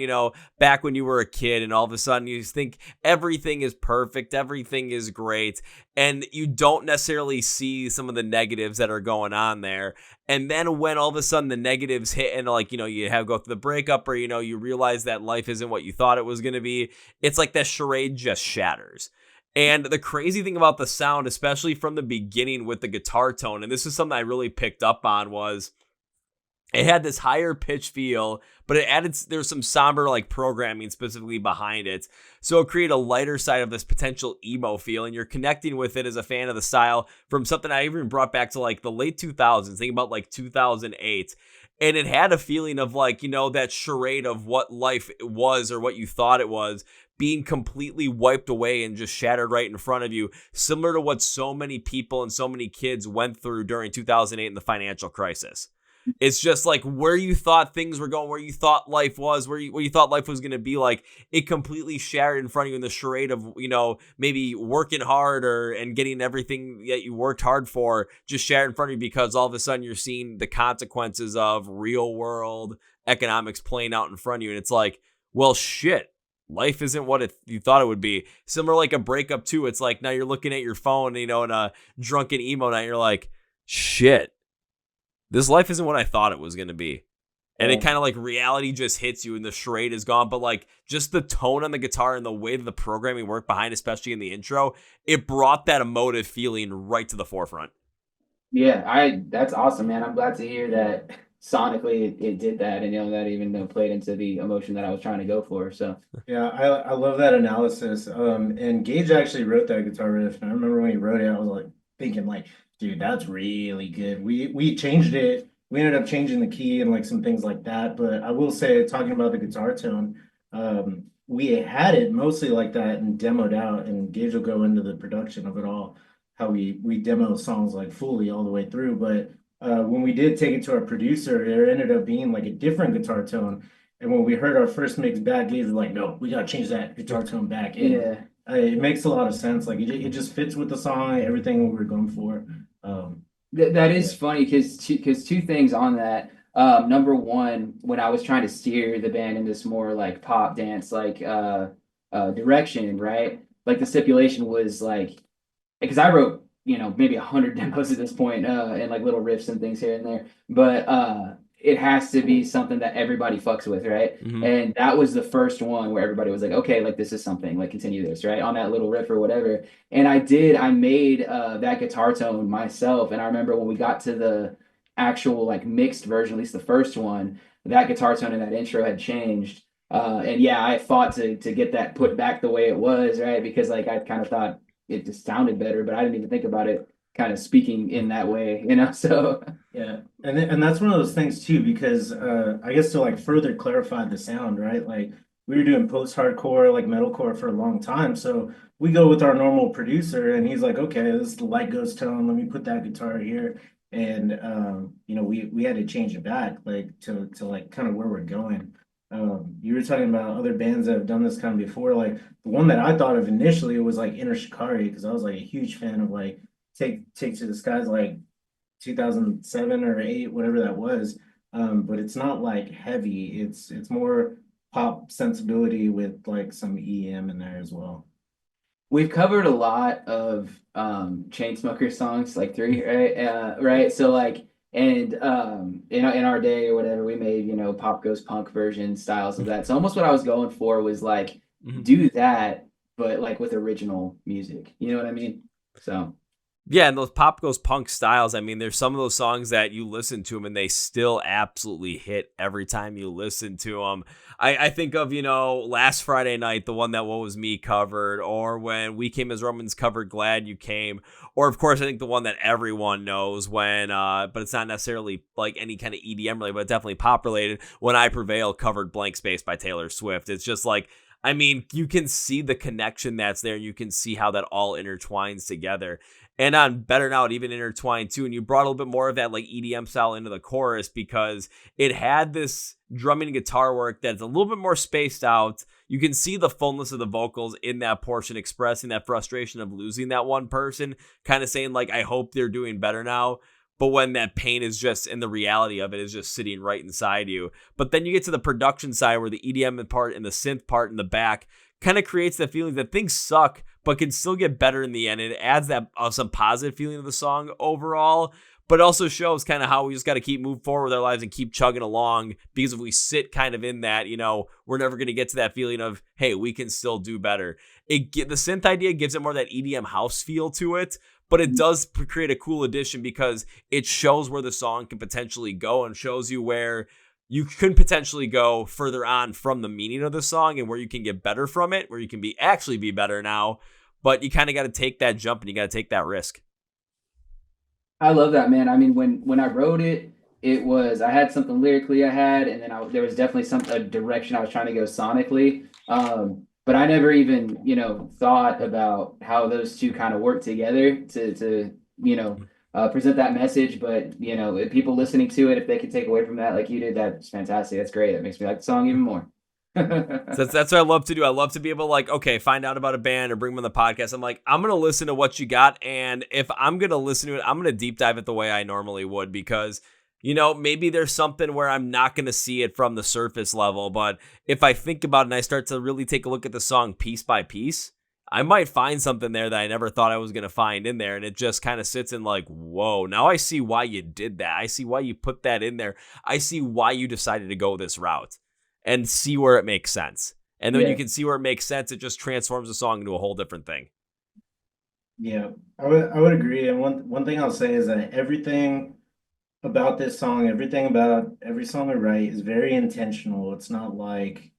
back when you were a kid and all of a sudden you think everything is perfect, everything is great, and you don't necessarily see some of the negatives that are going on there. And then when all of a sudden the negatives hit and you have go through the breakup or, you realize that life isn't what you thought it was going to be, it's like that charade just shatters. And the crazy thing about the sound, especially from the beginning with the guitar tone, and this is something I really picked up on, was It had this higher pitch feel, but there's some somber like programming specifically behind it. So it created a lighter side of this potential emo feel, and you're connecting with it as a fan of the style from something I even brought back to like the late 2000s, think about like 2008. And it had a feeling of like, that charade of what life was or what you thought it was being completely wiped away and just shattered right in front of you, similar to what so many people and so many kids went through during 2008 and the financial crisis. It's just like where you thought things were going, where you thought life was, where you thought life was going to be, like it completely shattered in front of you in the charade of, maybe working harder and getting everything that you worked hard for just shattered in front of you because all of a sudden you're seeing the consequences of real world economics playing out in front of you. And it's like, well, shit. Life isn't what you thought it would be. Similar like a breakup too. It's like now you're looking at your phone, in a drunken emo night. You're like, shit. This life isn't what I thought it was going to be. And it kind of like reality just hits you and the charade is gone. But like just the tone on the guitar and the way that the programming worked behind, especially in the intro, it brought that emotive feeling right to the forefront. Yeah, that's awesome, man. I'm glad to hear that sonically it did that, and that even played into the emotion that I was trying to go for. So Yeah, I love that analysis. And Gage actually wrote that guitar riff, and I remember when he wrote it, I was like thinking like, dude, that's really good. We changed it. We ended up changing the key and like some things like that. But I will say, talking about the guitar tone, we had it mostly like that and demoed out, and Gage will go into the production of it all, how we demo songs like fully all the way through. But when we did take it to our producer, it ended up being like a different guitar tone. And when we heard our first mix back, Gage was like, no, we got to change that guitar tone back. And yeah, it makes a lot of sense. Like it just fits with the song, everything we were going for. that is funny because two things on that. Number one, when I was trying to steer the band in this more like pop dance like direction, right? Like the stipulation was like, because I wrote maybe 100 demos at this point, and like little riffs and things here and there, but it has to be something that everybody fucks with, right? Mm-hmm. And that was the first one where everybody was like, okay, like this is something, like continue this, right? On that little riff or whatever. And I made that guitar tone myself. And I remember when we got to the actual like mixed version, at least the first one, that guitar tone in that intro had changed. And yeah, I fought to get that put back the way it was, right? Because like I kind of thought it just sounded better, but I didn't even think about it kind of speaking in that way, so Yeah, and that's one of those things too, because I guess to like further clarify the sound, right? Like we were doing post-hardcore, like metalcore for a long time, so we go with our normal producer, and he's like, okay, this is the light ghost tone. Let me put that guitar here, and we had to change it back, like to like kind of where we're going. You were talking about other bands that have done this kind of before. Like the one that I thought of initially was like Inner Shikari, because I was like a huge fan of like Take to the Skies, like 2007 or 8, whatever that was. But it's not like heavy. It's more pop sensibility with like some EDM in there as well. we've covered a lot of Chainsmokers songs, like 3, right? Right. So like, and in our day or whatever, we made pop goes punk version styles of that. So almost what I was going for was like do that, but like with original music. You know what I mean? So. Yeah, and those pop goes punk styles, I mean, there's some of those songs that you listen to them and they still absolutely hit every time you listen to them. I think of, Last Friday Night, the one that What Was Me covered, or when We Came As Romans covered Glad You Came, or of course, I think the one that everyone knows when, but it's not necessarily like any kind of EDM related, but definitely pop related, When I Prevail covered Blank Space by Taylor Swift. It's just like, I mean, you can see the connection that's there. You can see how that all intertwines together. And on Better Now, it even intertwined too. And you brought a little bit more of that like EDM style into the chorus because it had this drumming and guitar work that's a little bit more spaced out. You can see the fullness of the vocals in that portion, expressing that frustration of losing that one person, kind of saying like, I hope they're doing better now. But when that pain is just, and the reality of it is just sitting right inside you. But then you get to the production side where the EDM part and the synth part in the back kind of creates that feeling that things suck, but can still get better in the end. It adds that some positive feeling to the song overall, but also shows kind of how we just got to keep moving forward with our lives and keep chugging along, because if we sit kind of in that, we're never going to get to that feeling of, hey, we can still do better. The synth idea gives it more that EDM house feel to it, but it does create a cool addition because it shows where the song can potentially go and shows you where you could potentially go further on from the meaning of the song and where you can get better from it, where you can actually be better now, but you kind of got to take that jump and you got to take that risk. I love that, man. I mean, when I wrote it, I had something lyrically I had, and then there was definitely a direction I was trying to go sonically. But I never even, thought about how those two kind of work together to present that message. But, if people listening to it, if they could take away from that like you did, that's fantastic. That's great. That makes me like the song even more. So that's what I love to do. I love to be able to find out about a band or bring them on the podcast. I'm like, I'm going to listen to what you got. And if I'm going to listen to it, I'm going to deep dive it the way I normally would, because, maybe there's something where I'm not going to see it from the surface level. But if I think about it and I start to really take a look at the song piece by piece, I might find something there that I never thought I was going to find in there. And it just kind of sits in like, whoa, now I see why you did that. I see why you put that in there. I see why you decided to go this route. And see where it makes sense. And then you can see where it makes sense, it just transforms the song into a whole different thing. Yeah, I would agree. And one thing I'll say is that everything about this song, everything about every song we write is very intentional. It's not like,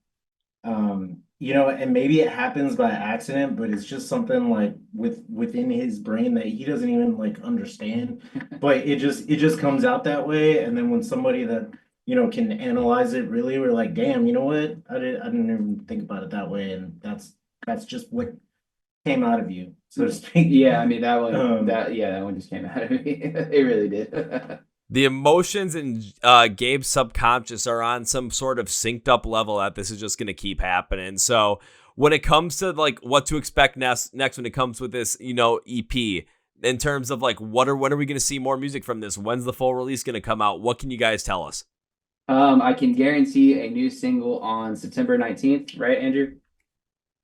and maybe it happens by accident, but it's just something like within his brain that he doesn't even like understand. But it just comes out that way. And then when somebody that can analyze it really, we're like, damn, you know what? I didn't even think about it that way, and that's just what came out of you, so to speak. Yeah, I mean that one just came out of me. It really did. The emotions in Gabe's subconscious are on some sort of synced up level that this is just going to keep happening. So when it comes to like what to expect next when it comes with this, EP, in terms of like when are we going to see more music from this? When's the full release going to come out? What can you guys tell us? I can guarantee a new single on September 19th, right, Andrew?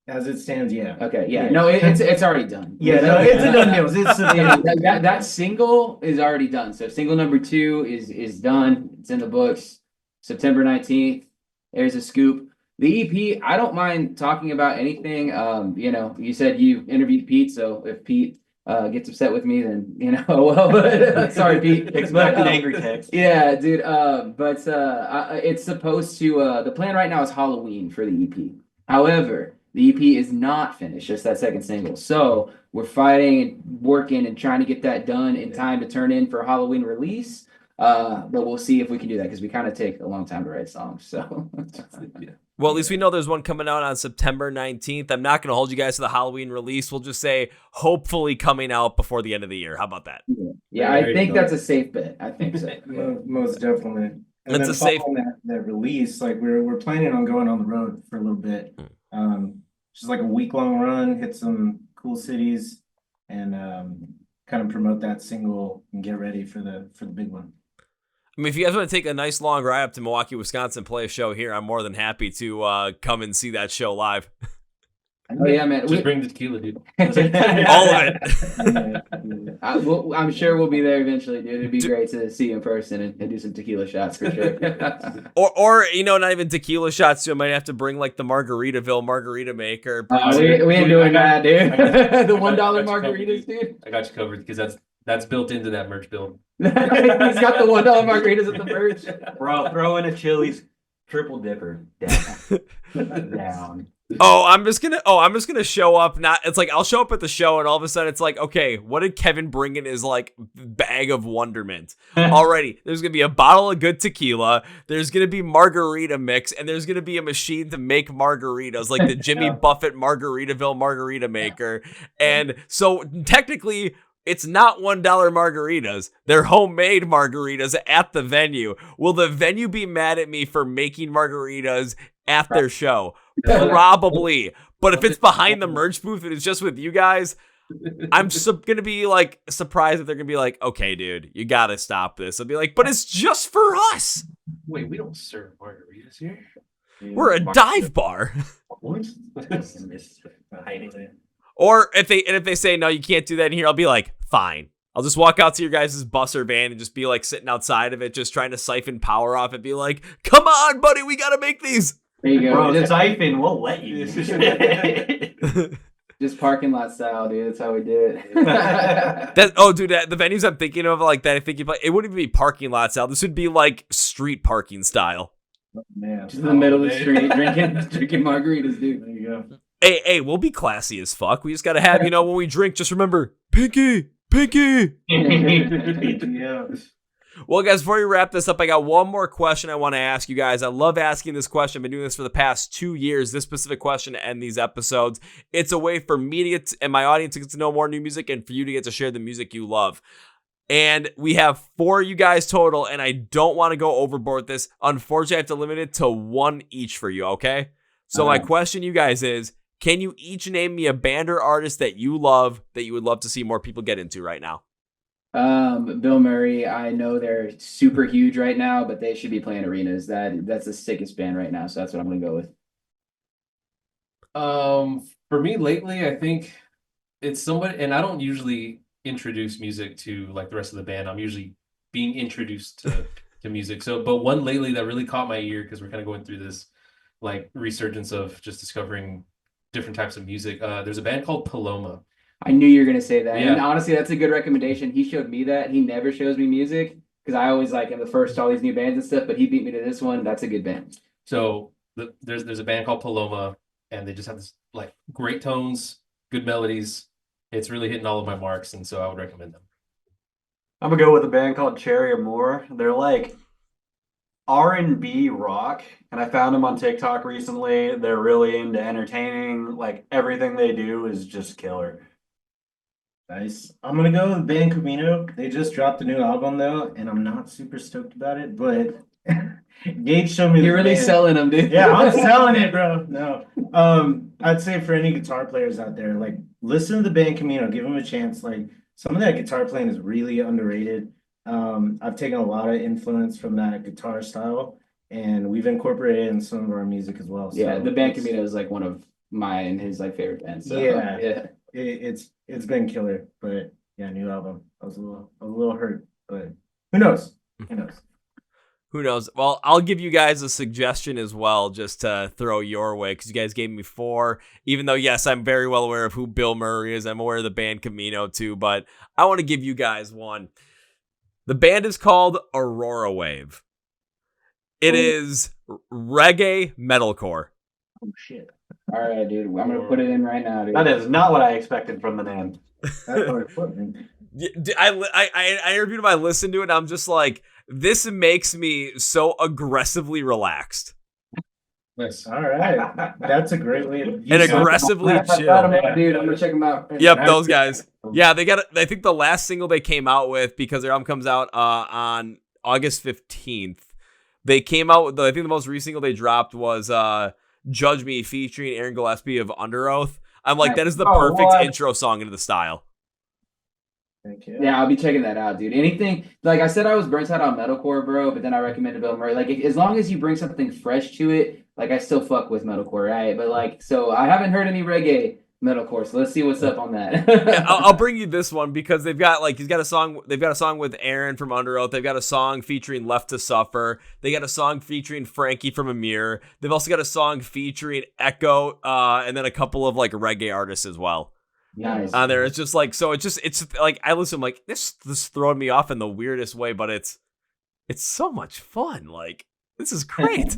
As it stands, yeah. Okay, yeah. No, it's already done. Yeah, no, it's a done deal. That single is already done. So single number 2 is done. It's in the books. September 19th. There's a scoop. The EP, I don't mind talking about anything. You said you interviewed Pete, so if Pete gets upset with me, then well, but sorry, Pete. Expect an angry text. Yeah, dude. It's supposed to. The plan right now is Halloween for the EP. However, the EP is not finished. Just that second single. So we're fighting and working and trying to get that done in time to turn in for Halloween release. But we'll see if we can do that because we kind of take a long time to write songs. So. Yeah. Well, at least we know there's one coming out on September 19th. I'm not going to hold you guys to the Halloween release. We'll just say hopefully coming out before the end of the year. How about that? Yeah, I think that's a safe bet. I think so. Most definitely. And It's then a safe that release, like we're planning on going on the road for a little bit. Just like a week-long run, hit some cool cities, and kind of promote that single and get ready for the big one. I mean, if you guys want to take a nice long ride up to Milwaukee, Wisconsin, play a show here, I'm more than happy to come and see that show live. Oh yeah, man. Just bring the tequila, dude. All of it. I'm sure we'll be there eventually, dude. It'd be great to see you in person and do some tequila shots for sure. or not even tequila shots too. I might have to bring like the Margaritaville margarita maker. We ain't doing that, dude. The $1 got you margaritas, covered, dude. I got you covered because that's built into that merch bill. He's got the $1 margaritas at the merch. Bro, throw in a Chili's triple dipper. Down. Down. I'm just gonna show up. It's like I'll show up at the show and all of a sudden it's like, okay, what did Kevin bring in his like bag of wonderment? Already, there's gonna be a bottle of good tequila, there's gonna be margarita mix, and there's gonna be a machine to make margaritas, like the Jimmy Buffett Margaritaville margarita maker. And so technically, it's not $1 margaritas. They're homemade margaritas at the venue. Will the venue be mad at me for making margaritas at their show? Probably. But if it's behind the merch booth and it's just with you guys, I'm going to be like surprised if they're going to be like, okay, dude, you got to stop this. I'll be like, but it's just for us. Wait, we don't serve margaritas here. We're a dive bar. What? Hiding there. Or if they say no, you can't do that in here, I'll be like, fine. I'll just walk out to your guys' bus or van and just be like sitting outside of it, just trying to siphon power off and be like, come on, buddy, we gotta make these. There you go. Bro, Just, siphon, we'll let you. just parking lot style, dude. That's how we do it. Dude, the venues I'm thinking of like that, I think it wouldn't even be parking lot style. This would be like street parking style. Man. Just in the middle of the street, drinking margaritas, dude. There you go. Hey, we'll be classy as fuck. We just gotta have, when we drink, just remember, pinky. Yeah. Well, guys, before we wrap this up, I got one more question I want to ask you guys. I love asking this question. I've been doing this for the past 2 years, this specific question to end these episodes. It's a way for me to get and my audience to get to know more new music and for you to get to share the music you love. And we have 4 of you guys total, and I don't want to go overboard with this. Unfortunately, I have to limit it to 1 each for you, okay? So my question to you guys is, can you each name me a band or artist that you love that you would love to see more people get into right now? Bill Murray, I know they're super huge right now, but they should be playing arenas. That's the sickest band right now, so that's what I'm gonna go with. For me lately, I think it's somebody, and I don't usually introduce music to like the rest of the band. I'm usually being introduced to music. So, but one lately that really caught my ear because we're kind of going through this like resurgence of just discovering different types of music. There's a band called Paloma. I knew you were gonna say that, Yeah. and honestly, that's a good recommendation. He showed me that. He never shows me music because I always like am the first to all these new bands and stuff. But he beat me to this one. That's a good band. So there's a band called Paloma, and they just have this like great tones, good melodies. It's really hitting all of my marks, and so I would recommend them. I'm gonna go with a band called Cherry Amour. They're like R&B rock, and I found them on TikTok recently. They're really into entertaining. Like everything they do is just killer. Nice. I'm gonna go with Band Camino. They just dropped a new album though, and I'm not super stoked about it. But Gage showed me. You're the really band. selling them, dude. Yeah, I'm selling it, bro. No. I'd say for any guitar players out there, like listen to the band Camino, give them a chance. Like some of that guitar playing is really underrated. I've taken a lot of influence from that guitar style, and we've incorporated it in some of our music as well. Yeah, So the band it's- Camino is like one of mine and his like favorite bands. So, Yeah. yeah. It's been killer, but yeah, new album. I was a little hurt, but who knows? Who knows? Who knows? Well, I'll give you guys a suggestion as well, just to throw your way, because you guys gave me 4. Even though, yes, I'm very well aware of who Bill Murray is. I'm aware of the band Camino too, but I want to give you guys one. The band is called Aurora Wave. It is reggae metalcore. Oh shit. All right, dude. I'm gonna put it in right now, dude. That is not what I expected from the name. That's hard foot, man. I interviewed him. I listened to it. And I'm just like, this makes me so aggressively relaxed Nice. All right. That's a great way to and aggressively Got 'em chill. up, dude. I'm gonna check them out. Yep, those guys. Yeah, they got. I think the last single they came out with, because their album comes out on August 15th. They came out with I think the most recent single they dropped was "Judge Me" featuring Aaron Gillespie of Under Oath. I'm like, that is the perfect intro song into the style. Thank you. Yeah, I'll be checking that out, dude. Anything like I said, I was burnt out on metalcore, bro. But then I recommended Bill Murray. Like, as long as you bring something fresh to it, like I still fuck with metalcore, right? But like, so I haven't heard any reggae metalcore, so let's see what's up on that. Yeah, I'll bring you this one because they've got a song with Aaron from Under Oath. They've got a song featuring Left to Suffer. They got a song featuring Frankie from Amir. They've also got a song featuring Echo, and then a couple of like reggae artists as well. Nice. On there, it's just like it's like I listen, I'm like this throwing me off in the weirdest way, but it's so much fun. Like, this is great.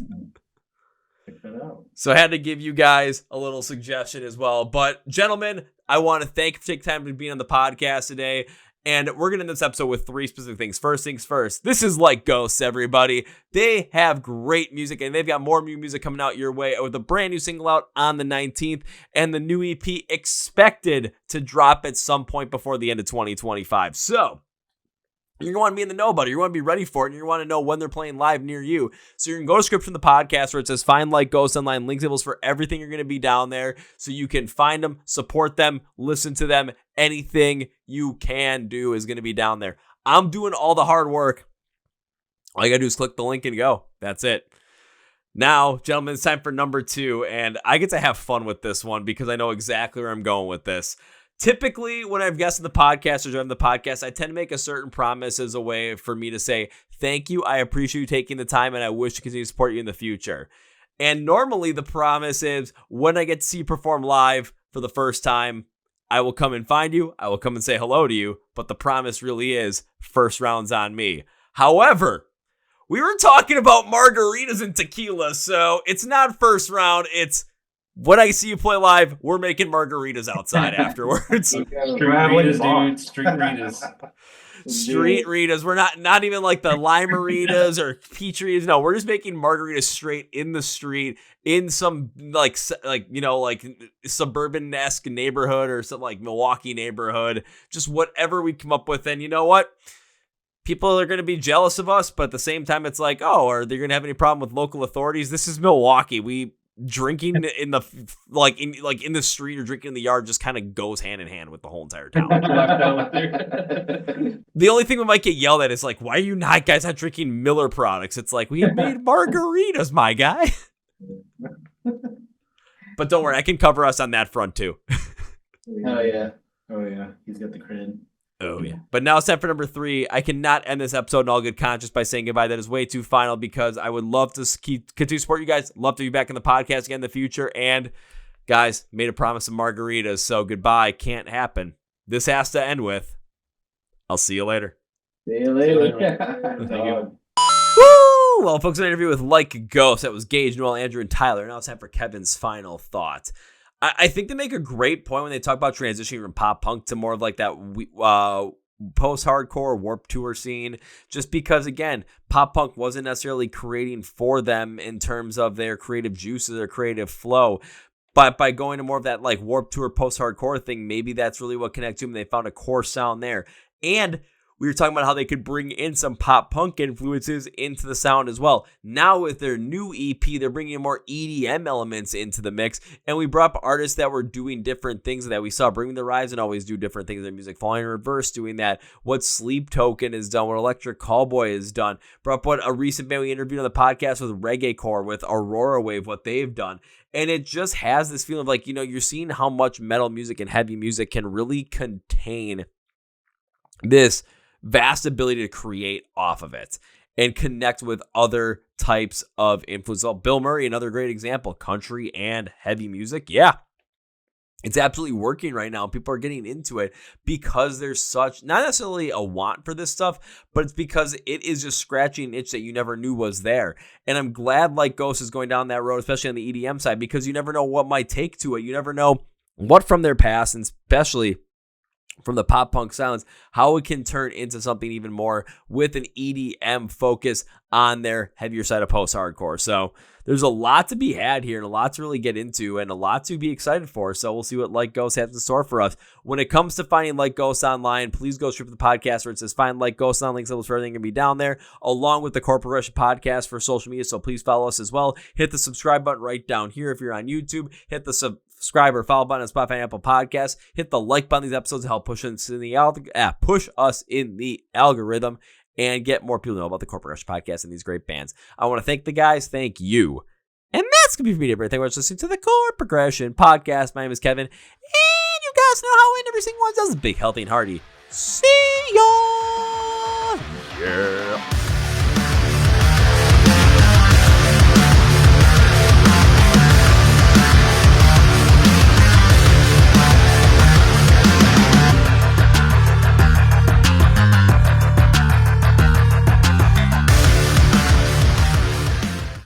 Check that out. So I had to give you guys a little suggestion as well. But gentlemen, I want to thank you for taking time to be on the podcast today. And we're going to end this episode with 3 specific things. First things first, this is Like Ghosts, everybody. They have great music, and they've got more new music coming out your way with a brand new single out on the 19th, and the new EP expected to drop at some point before the end of 2025. So you're going to want to be in the know about it. You want to be ready for it, and you want to know when they're playing live near you. So you can go to the description of the podcast where it says Find Like Ghosts Online, link tables for everything. You're going to be down there so you can find them, support them, listen to them. Anything you can do is going to be down there. I'm doing all the hard work. All you got to do is click the link and go. That's it. Now, gentlemen, it's time for number 2, and I get to have fun with this one because I know exactly where I'm going with this. Typically, when I've guested the podcast or joined the podcast, I tend to make a certain promise as a way for me to say, thank you, I appreciate you taking the time, and I wish to continue to support you in the future. And normally the promise is when I get to see you perform live for the first time, I will come and find you, I will come and say hello to you, but the promise really is first round's on me. However, we were talking about margaritas and tequila, so it's not first round. It's when I see you play live, we're making margaritas outside afterwards. Street Ritas, dude. Street Ritas. Street Ritas. We're not even like the Limeritas or Peach Ritas. No, we're just making margaritas straight in the street in some like suburban-esque neighborhood or some like Milwaukee neighborhood. Just whatever we come up with. And you know what? People are going to be jealous of us, but at the same time, it's like, oh, are they going to have any problem with local authorities? This is Milwaukee. We drinking in the in the street or drinking in the yard just kind of goes hand in hand with the whole entire town. The only thing we might get yelled at is like, why are you guys not drinking Miller products? It's like, we made margaritas, my guy. But don't worry, I can cover us on that front too. Oh yeah. He's got the cred. Oh, yeah. But now it's time for number 3. I cannot end this episode in all good conscience by saying goodbye. That is way too final because I would love to continue to support you guys. Love to be back in the podcast again in the future. And, guys, made a promise of margaritas, so goodbye can't happen. This has to end with, I'll see you later. See you later. Thank you. Woo! Well, folks, an interview with Like Ghost. That was Gage, Noel, Andrew, and Tyler. Now it's time for Kevin's final thought. I think they make a great point when they talk about transitioning from pop punk to more of like that post-hardcore Warped Tour scene, just because, again, pop punk wasn't necessarily creating for them in terms of their creative juices or creative flow. But by going to more of that like Warped Tour post-hardcore thing, maybe that's really what connected to them. They found a core sound there. And we were talking about how they could bring in some pop punk influences into the sound as well. Now with their new EP, they're bringing in more EDM elements into the mix. And we brought up artists that were doing different things that we saw. Bring Me the Horizon always do different things. Their music falling in reverse, doing that. What Sleep Token has done, what Electric Callboy has done. Brought up what a recent band we interviewed on the podcast with Reggae Core, with Aurora Wave, what they've done. And it just has this feeling of like, you're seeing how much metal music and heavy music can really contain this vast ability to create off of it and connect with other types of influence. Well, Bill Murray, another great example, country and heavy music. Yeah, it's absolutely working right now. People are getting into it because there's such, not necessarily a want for this stuff, but it's because it is just scratching an itch that you never knew was there. And I'm glad Like Ghost is going down that road, especially on the EDM side, because you never know what might take to it. You never know what from their past, and especially from the pop punk sounds, how it can turn into something even more with an EDM focus on their heavier side of post-hardcore. So there's a lot to be had here and a lot to really get into and a lot to be excited for. So we'll see what Like Ghost has in store for us. When it comes to finding Like Ghost online, please go straight to the podcast where it says Find Like Ghost on. Links for everything can be down there, along with the Chord Progression Podcast for social media. So please follow us as well. Hit the subscribe button right down here if you're on YouTube. Hit the subscribe or follow button on Spotify and Apple Podcasts. Hit the like button on these episodes to help push us in the algorithm and get more people to know about the Chord Progression Podcast and these great bands. I want to thank the guys. Thank you. And that's going to be for me today. Thank you for listening to the Chord Progression Podcast. My name is Kevin. And you guys know how in every single one does. Big, healthy, and hearty. See ya! Yeah.